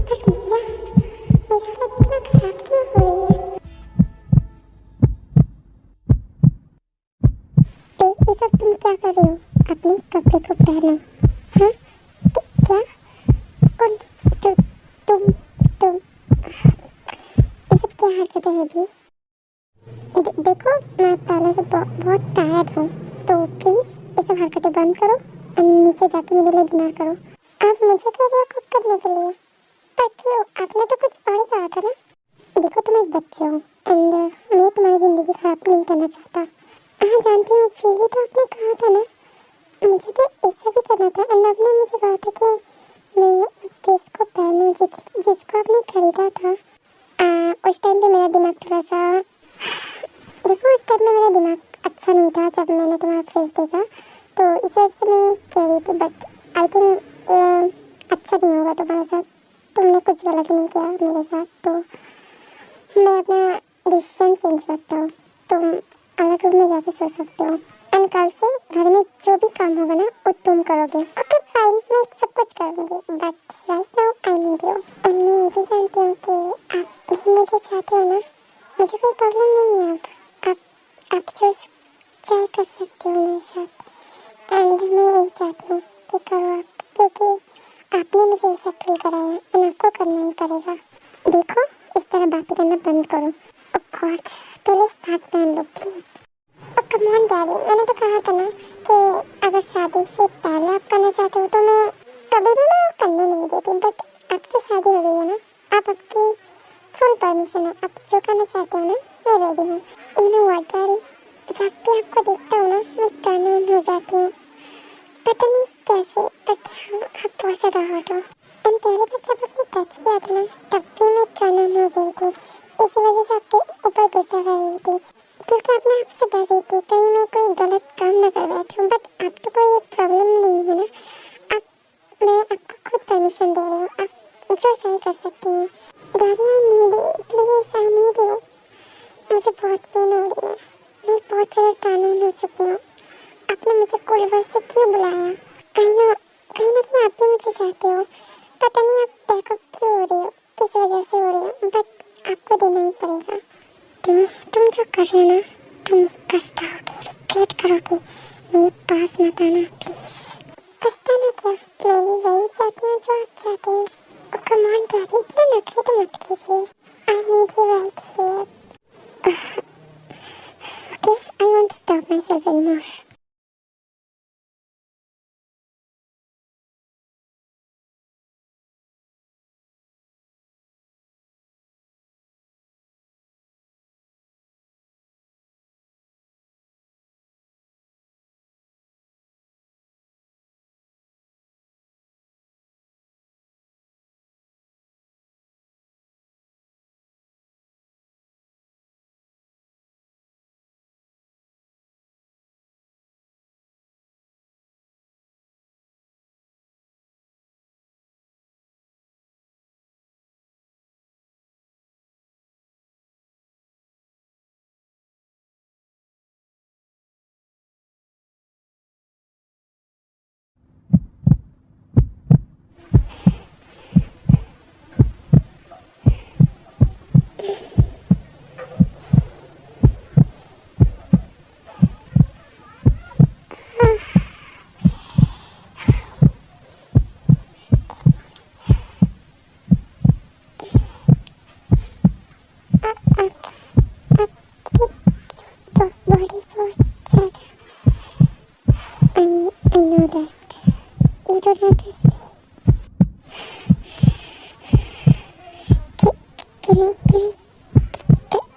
पर मेरा हालत इतना खराब क्यों हो रही है? ये सब तुम क्या कर रहे हो? अपने कपड़े को पहनो। हाँ, क्या? और तुम ये सब क्या हरकतें हैं भी? देखो, मैं पहले से बहुत टायर्ड हूँ, तो प्लीज ये सब हरकतें बंद करो और नीचे जाके मेरे लिए डिनर करो। आप मुझे कह रहे हो कुक करने के लिए? पर क्यों? आपने तो कुछ और ही कहा था ना। देखो, तुम एक बच्चे हो, एंड मैं तुम्हारी जिंदगी खराब नहीं करना चाहता। हाँ जानती हूँ, फिर भी तो आपने कहा था ना। मुझे तो ऐसा भी करना था, एंड आपने मुझे कहा था कि मैं उस ड्रेस को पहनूं जिसको आपने खरीदा था। उस टाइम पे मेरा दिमाग थोड़ा सा, देखो उस टाइम में मेरा दिमाग अच्छा नहीं था। जब मैंने तुम्हारा फेस देखा तो इस वजह से मैं कह रही थी, बट आई थिंक अच्छा नहीं होगा तुम्हारे साथ। तुमने कुछ गलत नहीं किया मेरे साथ, तो मैं अपना डिसीजन चेंज करता हूँ। तुम अलग रूम में जाके सो सकते हो, एंड कल से घर में जो भी काम होगा ना, वो तुम करोगे। ओके फाइन, मैं सब कुछ करूँगी, but right now I need you. And मैं ये भी जानती हूँ कि आप भी मुझे चाहते हो ना। मुझे कोई प्रॉब्लम नहीं है। अब आप जो चाहे कर सकते हो मेरे साथ, एंड मैं यही चाहती हूँ कि करो आप, क्योंकि आपने मुझे ऐसा फील कराया एंड आपको करना ही पड़ेगा। देखो, इस तरह बातें करना बंद करो। ओह गॉड, पहले साथ पहन लो please. Oh come on daddy, मैंने तो कहा था ना कि अगर शादी से पहले आप करना चाहते हो तो मैं कभी भी मैं करने नहीं देती, बट अब तो शादी हो गई है ना, आप आपकी फुल परमिशन है, आप जो करना चाहते हो ना, मैं रेडी हूँ। यू नो व्हाट डैडी, जब भी आपको देखता हूँ ना मैं टर्न ऑन हो जाती हूँ, पता नहीं कैसे, बट आप बहुत ज़्यादा हॉट हो। एंड पहले बार जब आपने टच किया था ना, तब भी मैं टर्न ऑन हो गई थी, इसी वजह से आपके ऊपर गुस्सा कर रही थी, क्योंकि आपने आपसे डर रही थी कहीं मैं कोई गलत काम ना कर बैठूँ। बट अब तो कोई प्रॉब्लम नहीं है ना, आप मैं आपको खुद परमिशन दे रही हूँ, आप जो चाहे कर सकती हैं। Daddy I need you, please I need you. मुझे बहुत पेन हो रही है, मैं बहुत ज़्यादा टर्न ऑन हो चुकी हूँ। आपने मुझे कोल्ड वॉर से क्यों बुलाया? कहीं ना कहीं आप भी मुझे चाहते हो, पता नहीं आप बैकअप क्यों हो रही हो, किस वजह से हो रही हो, बट आपको देना ही पड़ेगा। तुम जो कर रहे हो ना, तुम पछताओगे, रिग्रेट करोगे, मेरे पास मत आना प्लीज। पछताना क्या, मैं भी वही चाहती हूँ जो आप चाहते हैं। कम ऑन डैडी, इतना नखरे तो मत कीजिए। I need you right here. Okay, I won't stop my self anymore. Body बहुत ज़्यादा, I know that. You don't have to say. Can I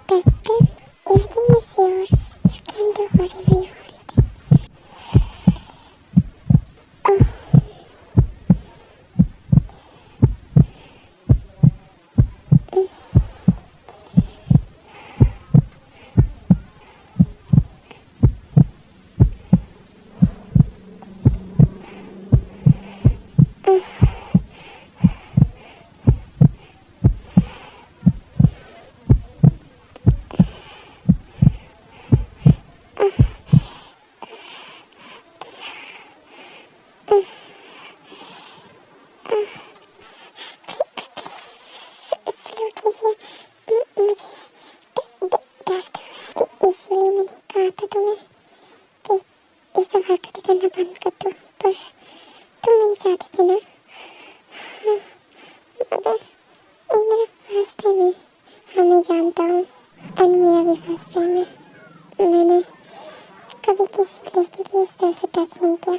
touch them? Everything is yours. You can do whatever you want. Oh, slow कीजिए, मुझे दर्द हो रहा है, इसलिए मैंने कहा था तुम्हें कि ये सब हरकतें करना बंद कर दो, पर तुम नहीं चाहती थी ना। हाँ, मगर ये मेरा फर्स्ट टाइम है, हाँ मैं जानता हूँ, एंड मेरा भी फर्स्ट टाइम है। मैंने कभी किसी लड़की की इस तरह से टच नहीं किया।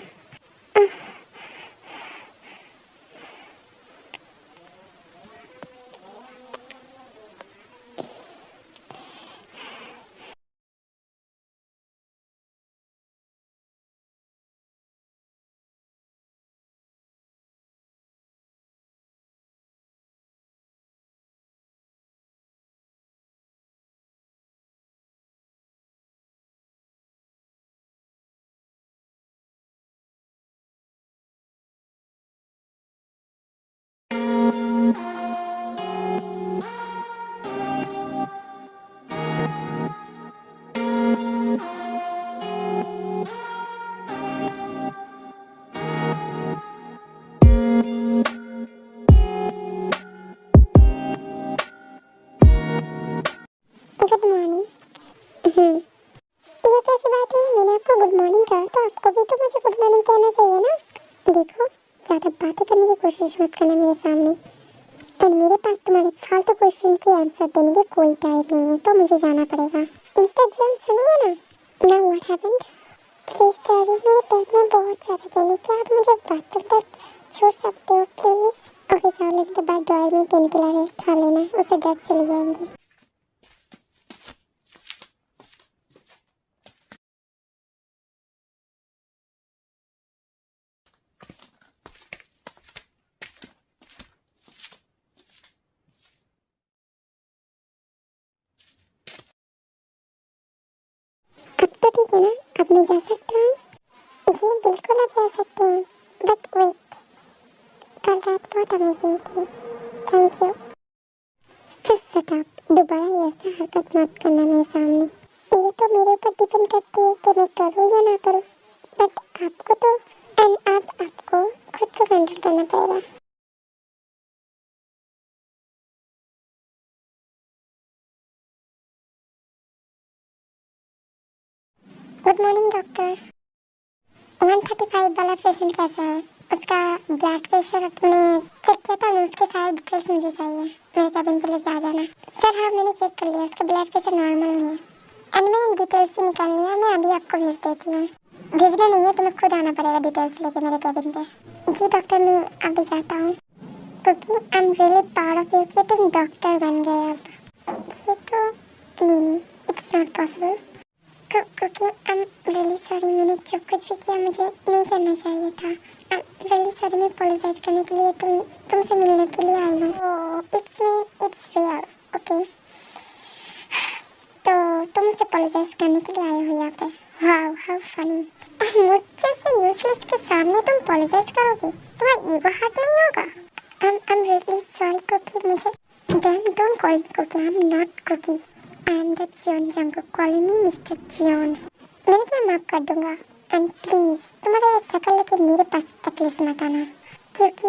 कोशिश मत करना मेरे सामने। एंड मेरे पास तुम्हारे फालतू क्वेश्चन की आंसर देने की कोई टाइम नहीं है, तो मुझे जाना पड़ेगा। मिस्टर जॉन सुनिए ना। Now what happened? Please daddy, मेरे पेट में बहुत ज़्यादा पेन है, क्या आप मुझे बाथरूम तक छोड़ सकते हो प्लीज़? ओके, साले के बाद ड्रायर में पेन किलर है, खा लेना, उससे दर्द चले जाएंगे। अब तो ठीक है ना, अब मैं जा सकता हूँ? जी बिल्कुल, आप जा सकते हैं, बट वेट, कल रात बहुत अमेजिंग थी। Thank you. Just shut up, दोबारा ये ऐसा हरकत मत करना मेरे सामने। ये तो मेरे ऊपर डिपेंड करती है कि मैं करूँ या ना करूँ, बट आपको तो एंड अब आपको खुद को कंट्रोल करना पड़ेगा। Good morning doctor. 135 वाला पेशेंट कैसा है? उसका ब्लड प्रेशर अपने चेक किया था ना, उसके सारे डिटेल्स मुझे चाहिए, मेरे कैबिन पे लेके आ जाना। सर हाँ, मैंने चेक कर लिया, उसका ब्लड प्रेशर नॉर्मल है एंड मैंने डिटेल्स भी निकाल लिया, मैं अभी आपको भेज देती हूँ। भेजने नहीं है, तुम्हें खुद आना पड़ेगा डिटेल्स लेके मेरे कैबिन पे। जी डॉक्टर, मैं अभी जाता हूँ, क्योंकि आई am really proud of you कि तुम डॉक्टर बन गए अब। ये तो नहीं, इट्स नॉट पॉसिबल, क्योंकि आई एम रियली सॉरी, मैंने जो कुछ भी किया मुझे नहीं करना चाहिए था। आई एम रियली सॉरी, मैं अपोलोजाइज करने के लिए तुमसे मिलने के लिए आई हूँ। It's real, okay. तो तुम मुझसे अपोलोजाइज करने के लिए आए हो यहाँ पे? Wow, how funny. मुझसे से यूजलेस के सामने तुम अपोलोजाइज करोगे? तुम्हारा ईगो हर्ट नहीं होगा? I am really sorry Cookie, मुझे damn don't call me Cookie, I am not Cookie, I am the Jeon Jungkook, call me Mr Jeon. मैंने तुम्हें माफ कर दूंगा एंड प्लीज तुम्हारा ये शक्ल लेके मेरे पास एटलीस्ट मत आना, क्योंकि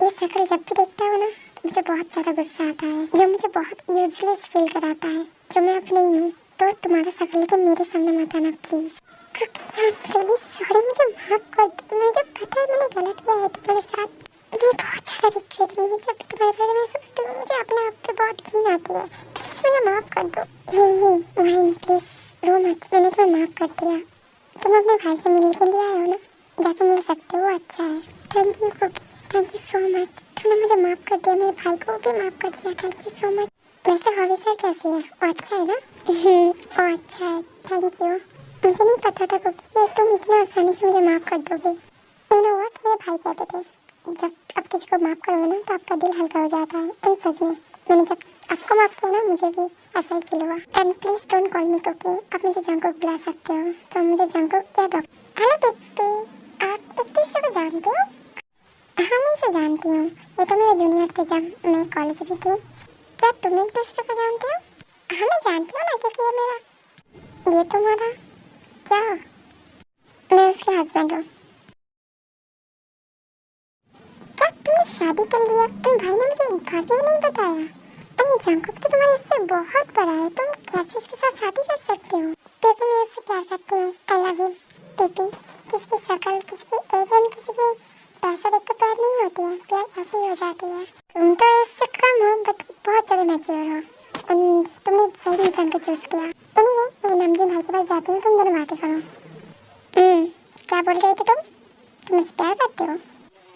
ये शक्ल जब भी देखता हूँ ना, मुझे बहुत ज़्यादा गुस्सा आता है, जो मुझे बहुत यूजलेस फील कराता है, जो मैं अब नहीं हूँ। तो तुम्हारा शक्ल लेके मेरे सामने मत आना प्लीज, क्योंकि आई एम रियली सॉरी, मुझे माफ कर दो। मुझे पता है मैंने गलत किया है तुम्हारे साथ, मैं बहुत ज़्यादा रिग्रेट में हूँ, जब भी तुम्हारे बारे में सोचती हूँ मुझे अपने आप पे बहुत घिन आती है। प्लीज़ मुझे माफ़ कर दो। ये वाइन प्लीज़ रो मत, मैंने तुम्हें माफ़ कर दिया। तुम अपने भाई से मिलने के लिए आए हो ना, जाके मिल सकते हो, अच्छा है। Thank you Kookie, thank you so much, तुमने मुझे माफ़ कर दिया, मेरे भाई को भी माफ़ कर दिया, थैंक यू सो मच। वैसे हॉबी सर कैसी है? वो अच्छा है ना? वो अच्छा है, थैंक यू। मुझे नहीं पता था कुकी कि तुम इतना आसानी से मुझे माफ़ कर दोगे। यू नो व्हाट, मेरे भाई कहते थे जब आप किसी को माफ़ करोगे ना तो आपका दिल हल्का हो जाता है, एंड सच में मैंने जब आपको माफ़ किया ना, मुझे भी ऐसा ही फील हुआ। And please don't call me Kookie, आप मुझे जंकुक बुला सकते हो, तो मुझे जंकुक या डॉक्टर। हेलो बेबी, आप एक दूसरे को जानते हो? हाँ, मैं इसे जानती हूँ, ये तो मेरे जूनियर थे जब मैं कॉलेज में थी। क्या तुम एक दूसरे को जानते हो? हाँ मैं जानती हूँ ना, क्योंकि ये तुम्हारा क्या हो? मैं उसके हस्बैंड हूँ। क्या तुमने शादी कर लिया? एंड भाई ने मुझे एक बार भी नहीं बताया। एंड जंकुक तो तुम्हारे इससे बहुत बड़ा है, तुम कैसे इसके साथ शादी कर सकते हो? क्योंकि मैं उससे प्यार करती हूँ, आई लव यू बेबी। किसकी शक्ल, किसकी एज एंड किसी के पैसा देख के प्यार नहीं होती है, प्यार ऐसे ही हो जाती है। तुम तो इससे कम हो, बट बहुत ज़्यादा मैच्योर हो, एंड तुमने सही इंसान को चूज किया। एनीवे, मैं नमकीन भाई के पास जाती हूँ, तुम दोनों बातें करो। क्या बोल रहे थे तुम? तुम मुझसे प्यार करते हो?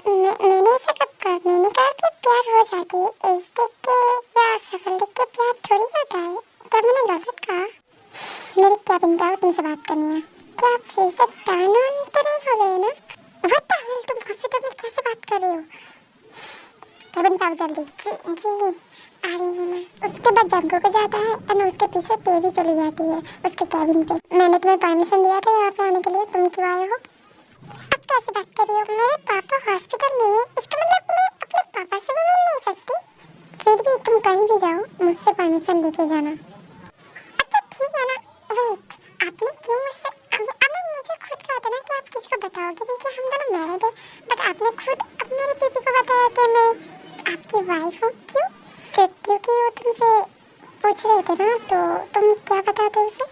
मैंने ऐसा कब कहा? मैंने कहा कि प्यार हो जाती है, एज देख के या शक्ल देख के प्यार थोड़ी होता है। क्या मैंने गलत कहा? मेरे कैबिन पे आओ, तुमसे बात करनी है। क्या आप फिर से टर्न ऑन तो नहीं हो रहे ना? व्हाट द हेल, तुम हॉस्पिटल में कैसे बात कर रहे हो? कैबिन पे आओ जल्दी। जी आ रही हूँ मैं। उसके बाद जंगो को जाता है और उसके पीछे ते भी चली जाती है उसके कैबिन पे। मैंने तुम्हें परमिशन दिया था यहाँ पे आने के लिए, तुम क्यों आए हो? अब कैसे बात कर रही हो? मेरे पापा हॉस्पिटल में है, इसका मतलब मैं अपने पापा से भी मिल नहीं सकती? फिर भी तुम कहीं भी जाओ, मुझसे परमिशन लेके जाना। अच्छा ठीक है ना। वेट, आपने क्यों मुझसे अब मुझे खुद कहा था ना कि आप किसी को बताओगे नहीं कि हम दोनों मैरिड है, बट आपने खुद अब मेरे बीबी को बताया कि मैं आपकी वाइफ हूँ। क्योंकि वो तुमसे पूछ रहे थे ना, तो तुम क्या बताते उसे?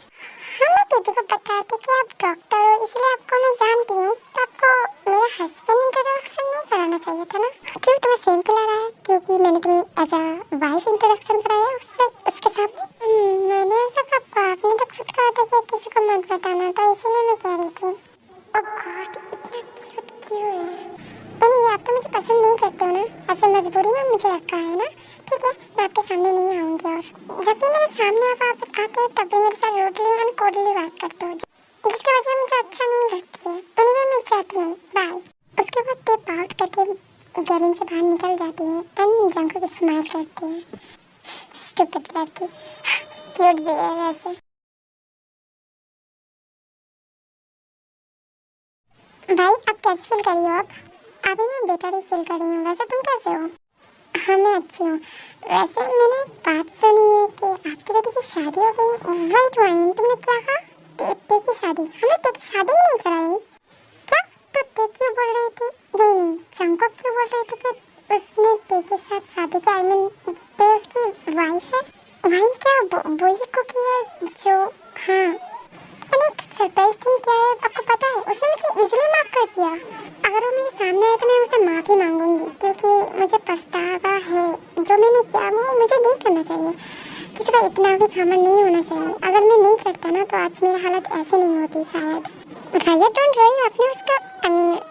हाँ, मैं बेबी को बताती कि आप डॉक्टर हो, इसलिए आपको मैं जानती हूँ, तो आपको मेरा हस्बैंड इंट्रोडक्शन नहीं कराना चाहिए था ना। क्यों तुम्हें सेम क्यों लग रहा है? क्योंकि मैंने तुम्हें एज अ वाइफ इंट्रोडक्शन कराया उसके सामने। मैंने ऐसा कब कहा? आपने तो खुद कहा था कि किसी को मत बताना, तो इसलिए मैं कह रही थी। ओह गॉड, इतना क्यूट क्यों है? एनीवे, आप तो मुझे पसंद नहीं करते हो ना, ऐसे मजबूरी में मुझे रखा है ना। ठीक है, मैं आपके सामने नहीं आऊंगी, और जब भी मेरे सामने आप आते हो तब भी मेरे साथ रूडली एंड कोडली बात करते हो, जिसकी वजह से मुझे अच्छा नहीं लगती है। एनीवे, मैं जाती हूँ, बाय। उसके बाद टेप आउट करके कैबिन से बाहर निकल जाती है एंड जंको की स्माइल करती है। स्टूपिड लड़की, क्यूट भी है वैसे। भाई, आप कैसे फील कर रही हो? अब अभी मैं बेटर ही फील कर रही हूँ। वैसे तुम कैसे हो? हाँ, मैं अच्छी हूँ। वैसे मैंने एक बात सुनी है कि आपकी बेटी की शादी हो गई। वेट वाइन, तुमने क्या कहा? ते की शादी? हमने ते की शादी ही नहीं कराई। क्या? तो ते क्यों बोल रही थी? नहीं नहीं, चंको क्यों बोल रही थी कि उसने ते के साथ शादी की? आई मीन, ते उसकी वाइफ है। वाइन क्या वही कुकी है जो? हाँ, मैंने एक सरप्राइज थिंग किया है, आपको पता है? उसने मुझे इजीली माफ कर दिया। अगर वो मेरे सामने आए तो मैं उससे माफी मांगूंगी, क्योंकि मुझे पछतावा है। जो मैंने किया वो मुझे नहीं करना चाहिए। किसी का इतना भी घमंड नहीं होना चाहिए। अगर मैं नहीं करता ना तो आज मेरी हालत ऐसी नहीं होती शायद। भैया डोंट वरी, आपने उसका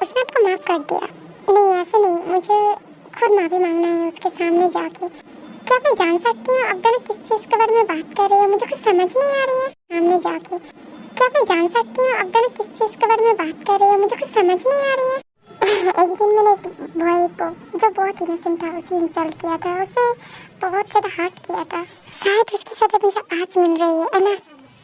उसने आपको माफ कर दिया। नहीं, ऐसे नहीं, मुझे खुद माफी मांगना है उसके सामने जाके। क्या मैं जान सकती हूँ आप दोनों किस चीज़ के बारे में बात कर रहे हो? मुझे कुछ समझ नहीं आ रही है। सामने जाके क्या मैं जान सकती हूँ आप दोनों किस चीज़ के बारे में बात कर रहे हो? मुझे कुछ समझ नहीं आ रही है। एक दिन मैंने एक बॉय को, जो बहुत इनोसेंट था, उसे इंसल्ट किया था, उसे बहुत ज़्यादा हर्ट किया था। शायद उसकी सज़ा मुझे आज मिल रही है ना।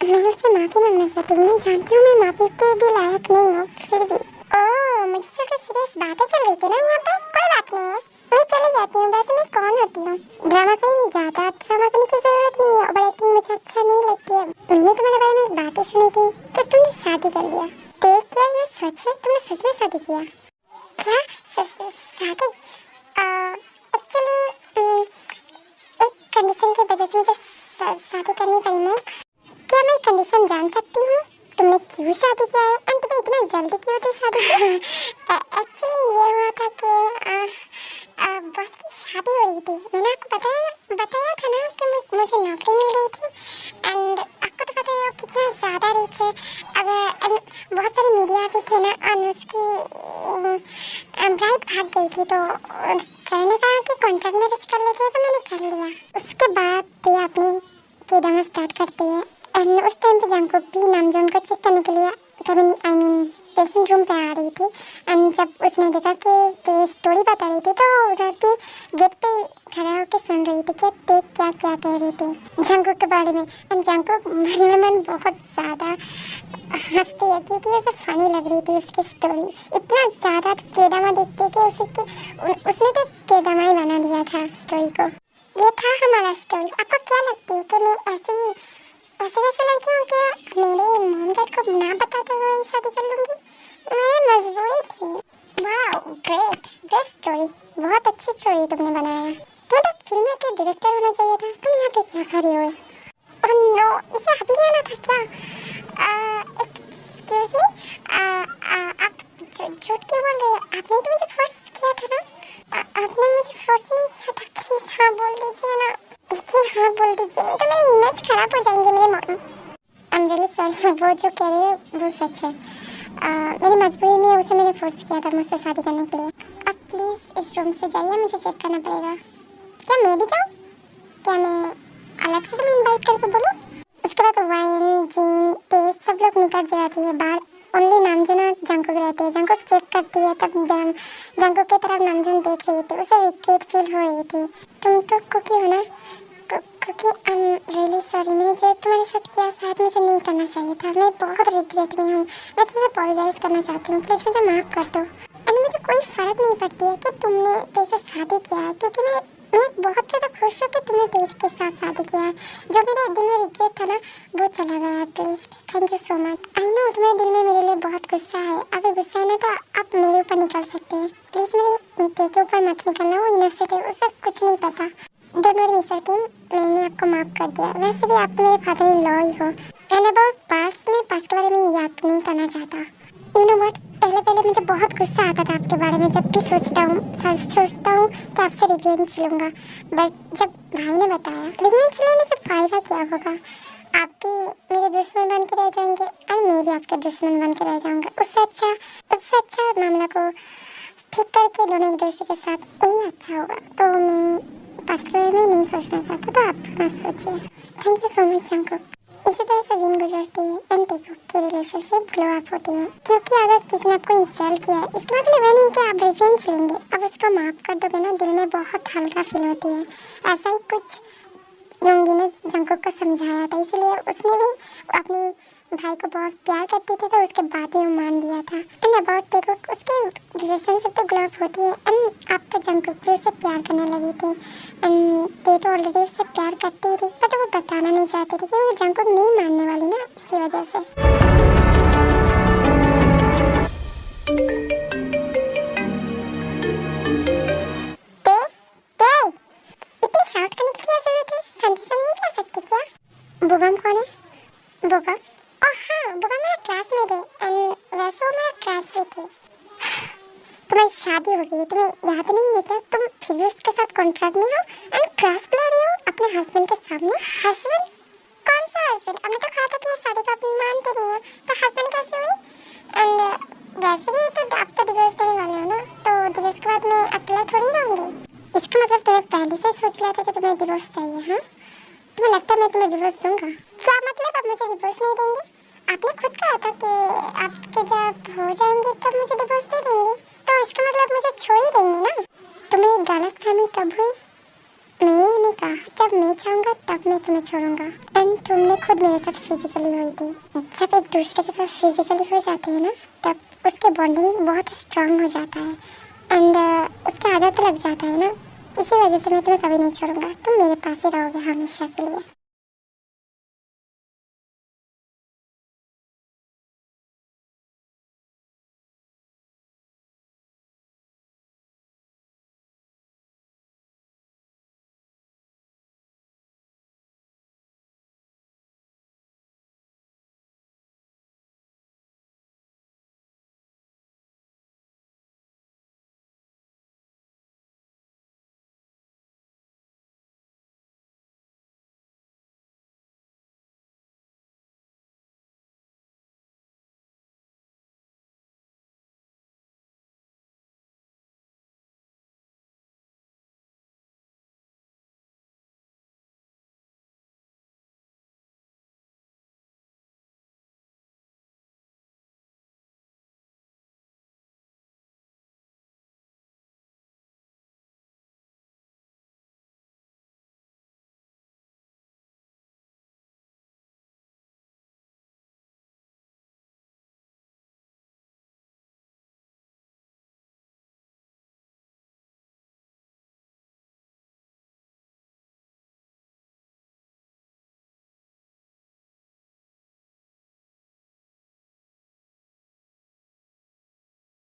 मैं उससे माफ़ी मांगना चाहती हूँ। मैं जानती हूँ मैं माफ़ी के भी लायक नहीं हूँ, फिर भी। ओह, मुझे सोचा सीरियस बातें चल रही थी ना यहाँ पे। कोई बात नहीं है, मैं चली जाती हूँ। वैसे मैं कौन होती हूँ? ड्रामा क्वीन, ज़्यादा ड्रामा करने की ज़रूरत नहीं है। और एक्टिंग मुझे अच्छा नहीं लगती है। मैंने तुम्हारे बारे में बातें सुनी थी कि तुमने शादी कर लिया। देख, क्या ये सच है? तुमने सच में शादी किया? क्या? शादी? एक्चुअली एक कंडीशन की वजह से मुझे शादी करनी पड़ी। मैं क्या मैं कंडीशन जान सकती हूँ? तुमने क्यों शादी किया है एंड तुम्हें इतना जल्दी क्यों थी शादी की? एक्चुअली ये हुआ था कि बॉस की शादी हो रही थी। मैंने आपको बताया था ना कि मुझे नौकरी मिल गई थी। एंड आपको तो पता है वो कितना ज़्यादा रिच है। अगर बहुत सारे मीडिया भी थे ना, और उसकी ब्राइड भाग गई थी, तो सर ने कहा कि कॉन्ट्रैक्ट मैरिज कर लेते हैं, तो मैंने कर लिया। उसके बाद ये अपनी ड्रामा स्टार्ट करते हैं। एंड उस टाइम पे जंकुक भी नामजोन को चेक करने के लिए cabin, I mean patient room पे आ रही थी। एंड जब उसने देखा कि ते स्टोरी बता रही थी, तो उधर भी गेट पे खड़ा होकर सुन रही थी कि ते क्या क्या कह रही थी जंकुक के बारे में। एंड जंकुक मन में मन बहुत ज़्यादा हंसती है, क्योंकि उसे फनी लग रही थी उसकी स्टोरी। इतना ज़्यादा केडामा देखती है कि उसने तो केडामा ही बना दिया था स्टोरी को। ये था हमारा स्टोरी। आपको क्या लगती है कि मैं ऐसे वैसे लड़की हूँ कि मेरे मॉम डैड को ना बताते हुए शादी कर लूँगी? मेरी मजबूरी थी। Wow, great story. बहुत अच्छी स्टोरी तुमने बनाया। तुम्हें तो फिल्म के डायरेक्टर होना चाहिए था। तुम यहाँ पे क्या कर रही हो? ओह नो, इसे अभी आना था क्या? एक्सक्यूज मी, आप झूठ क्यों बोल रहे हो? आपने तो मुझे फोर्स किया था ना? आपने मुझे फोर्स नहीं किया था। प्लीज हाँ बोल दीजिए ना। देखिए, हाँ बोल दीजिए, नहीं तो मेरी इमेज खराब हो जाएंगे मेरे mom. I am really sorry, वो जो कह रहे हो वो सच है। मेरी मजबूरी में उसे मैंने फोर्स किया था मुझसे शादी करने के लिए। आप प्लीज़ इस रूम से जाइए, मुझे चेक करना पड़ेगा। क्या मैं भी जाऊँ? क्या मैं अलग से तुम्हें इन्वाइट करके बोलूँ? उसके बाद वाइन, जीन, तेज सब लोग निकल जाती है बाहर। ओनली नामजोन और जंकुक रहते हैं। जंकुक चेक करती है, तब जंकुक की तरफ नामजोन देख रही थी। उसे रिग्रेट फील हो रही थी। तुम तो कुकी हो ना? Cookie, I am really sorry. मैंने जो तुम्हारे साथ किया शायद मुझे नहीं करना चाहिए था। मैं बहुत रिग्रेट में हूँ। मैं तुमसे अपोलोजाइज करना चाहती हूँ। प्लीज़ मुझे माफ़ कर दो। एंड मुझे कोई फ़र्क नहीं पड़ती है कि तुमने तेरे से शादी किया है, क्योंकि मैं बहुत ज़्यादा खुश हूँ कि तुमने तेज के साथ शादी किया है। जो मेरे दिल में रिग्रेट था ना, वो चला गया at least. Thank you so much. I know तुम्हारे दिल में मेरे लिए बहुत गुस्सा है। अगर गुस्सा है ना तो आप मेरे ऊपर निकल सकते हैं। प्लीज़ मेरे तेज के ऊपर मत निकलना। वो इनोसेंट है, उसे कुछ नहीं पता। डोंट वरी मिस्टर किम, मैंने आपको माफ कर दिया। वैसे भी आप तो मेरे फादर इन लॉ ही हो। एंड अबाउट पास्ट में, पास्ट के बारे में याद नहीं करना चाहता। यू नो व्हाट, पहले पहले मुझे बहुत गुस्सा आता था आपके बारे में। जब भी सोचता हूँ कि आपसे रिवेंज लूँगा, बट जब भाई ने बताया रिवेंज लेने से फ़ायदा क्या होगा, आप भी मेरे दुश्मन बन के रह जाएंगे और मैं भी आपका दुश्मन बन के रह जाऊँगा। उससे अच्छा मामला को ठीक करके दोनों एक दूसरे के साथ यही अच्छा होगा। तो मैं पास्ट के बारे में नहीं सोचना चाहता, तो आप मत सोचिए। Thank you so much Jungkook. इसी तरह से दिन गुजरती है एंड टेकअप की रिलेशनशिप ग्लो अप होती है। क्योंकि अगर किसी ने आपको इंसल्ट किया है, इसका मतलब ये नहीं कि आप रिवेंज लेंगे। अब उसको माफ कर दोगे ना, दिल में बहुत हल्का फील होती है। ऐसा ही कुछ योंगी ने जंकुक को समझाया था, इसलिए उसने भी अपने भाई को बहुत प्यार करती थी, तो उसके बाद भी वो मान लिया था। एंड अबाउट टेकअप, उसके रिलेशनशिप तो ग्लो अप होती है एंड अब तो जंकुक भी उससे प्यार करने लगी थी। एंड ते तो ऑलरेडी उससे प्यार करती थी, बट वो बताना नहीं चाहती थी कि वो जंकुक नहीं मानने वाली ना, इसी वजह से। ते ते इतनी शार्ट करने की क्या जरूरत है? संदेशा नहीं पा सकती क्या? बुगम कौन है? बुगम? ओह हाँ, बुगम मेरा क्लासमेट है एंड वैसे वो मेरा क्लासमेट है। तुम्हारी शादी हो गई है, तुम्हें याद नहीं है क्या? तुम फिर भी उसके साथ कॉन्ट्रैक्ट में हो एंड क्लास बुला रहे हो अपने हस्बैंड के सामने। हस्बैंड? कौन सा हस्बैंड? आपने तो कहा था कि शादी को आप मानते नहीं हो, तो हस्बैंड कैसे हुई? एंड वैसे भी तो आप तो डिवोर्स देने वाले हो ना, तो डिवोर्स के बाद मैं अकेला थोड़ी रहूंगी। इसका मतलब तुम्हें पहले से सोच लिया था कि तुम्हें डिवोर्स चाहिए? हाँ, तुम्हें लगता है मैं तुम्हें डिवोर्स दूंगा? क्या मतलब आप मुझे डिवोर्स नहीं देंगे? आपने खुद कहा था कि आपके जब हो जाएंगे तब मुझे डिवोर्स दे देंगे, तो इसका मतलब मुझे छोड़ ही देंगे ना? तुम्हें गलतफहमी कब हुई? मैंने कहा जब मैं चाहूँगा तब मैं तुम्हें छोड़ूंगा। एंड तुमने खुद मेरे साथ फिजिकली हुई थी। जब एक दूसरे के साथ फिजिकली हो जाती है ना, तब उसके बॉन्डिंग बहुत स्ट्रांग हो जाता है एंड उसकी आदत लग जाता है ना। इसी वजह से मैं तुम्हें कभी नहीं छोड़ूंगा, तुम मेरे पास ही रहोगे हमेशा के लिए।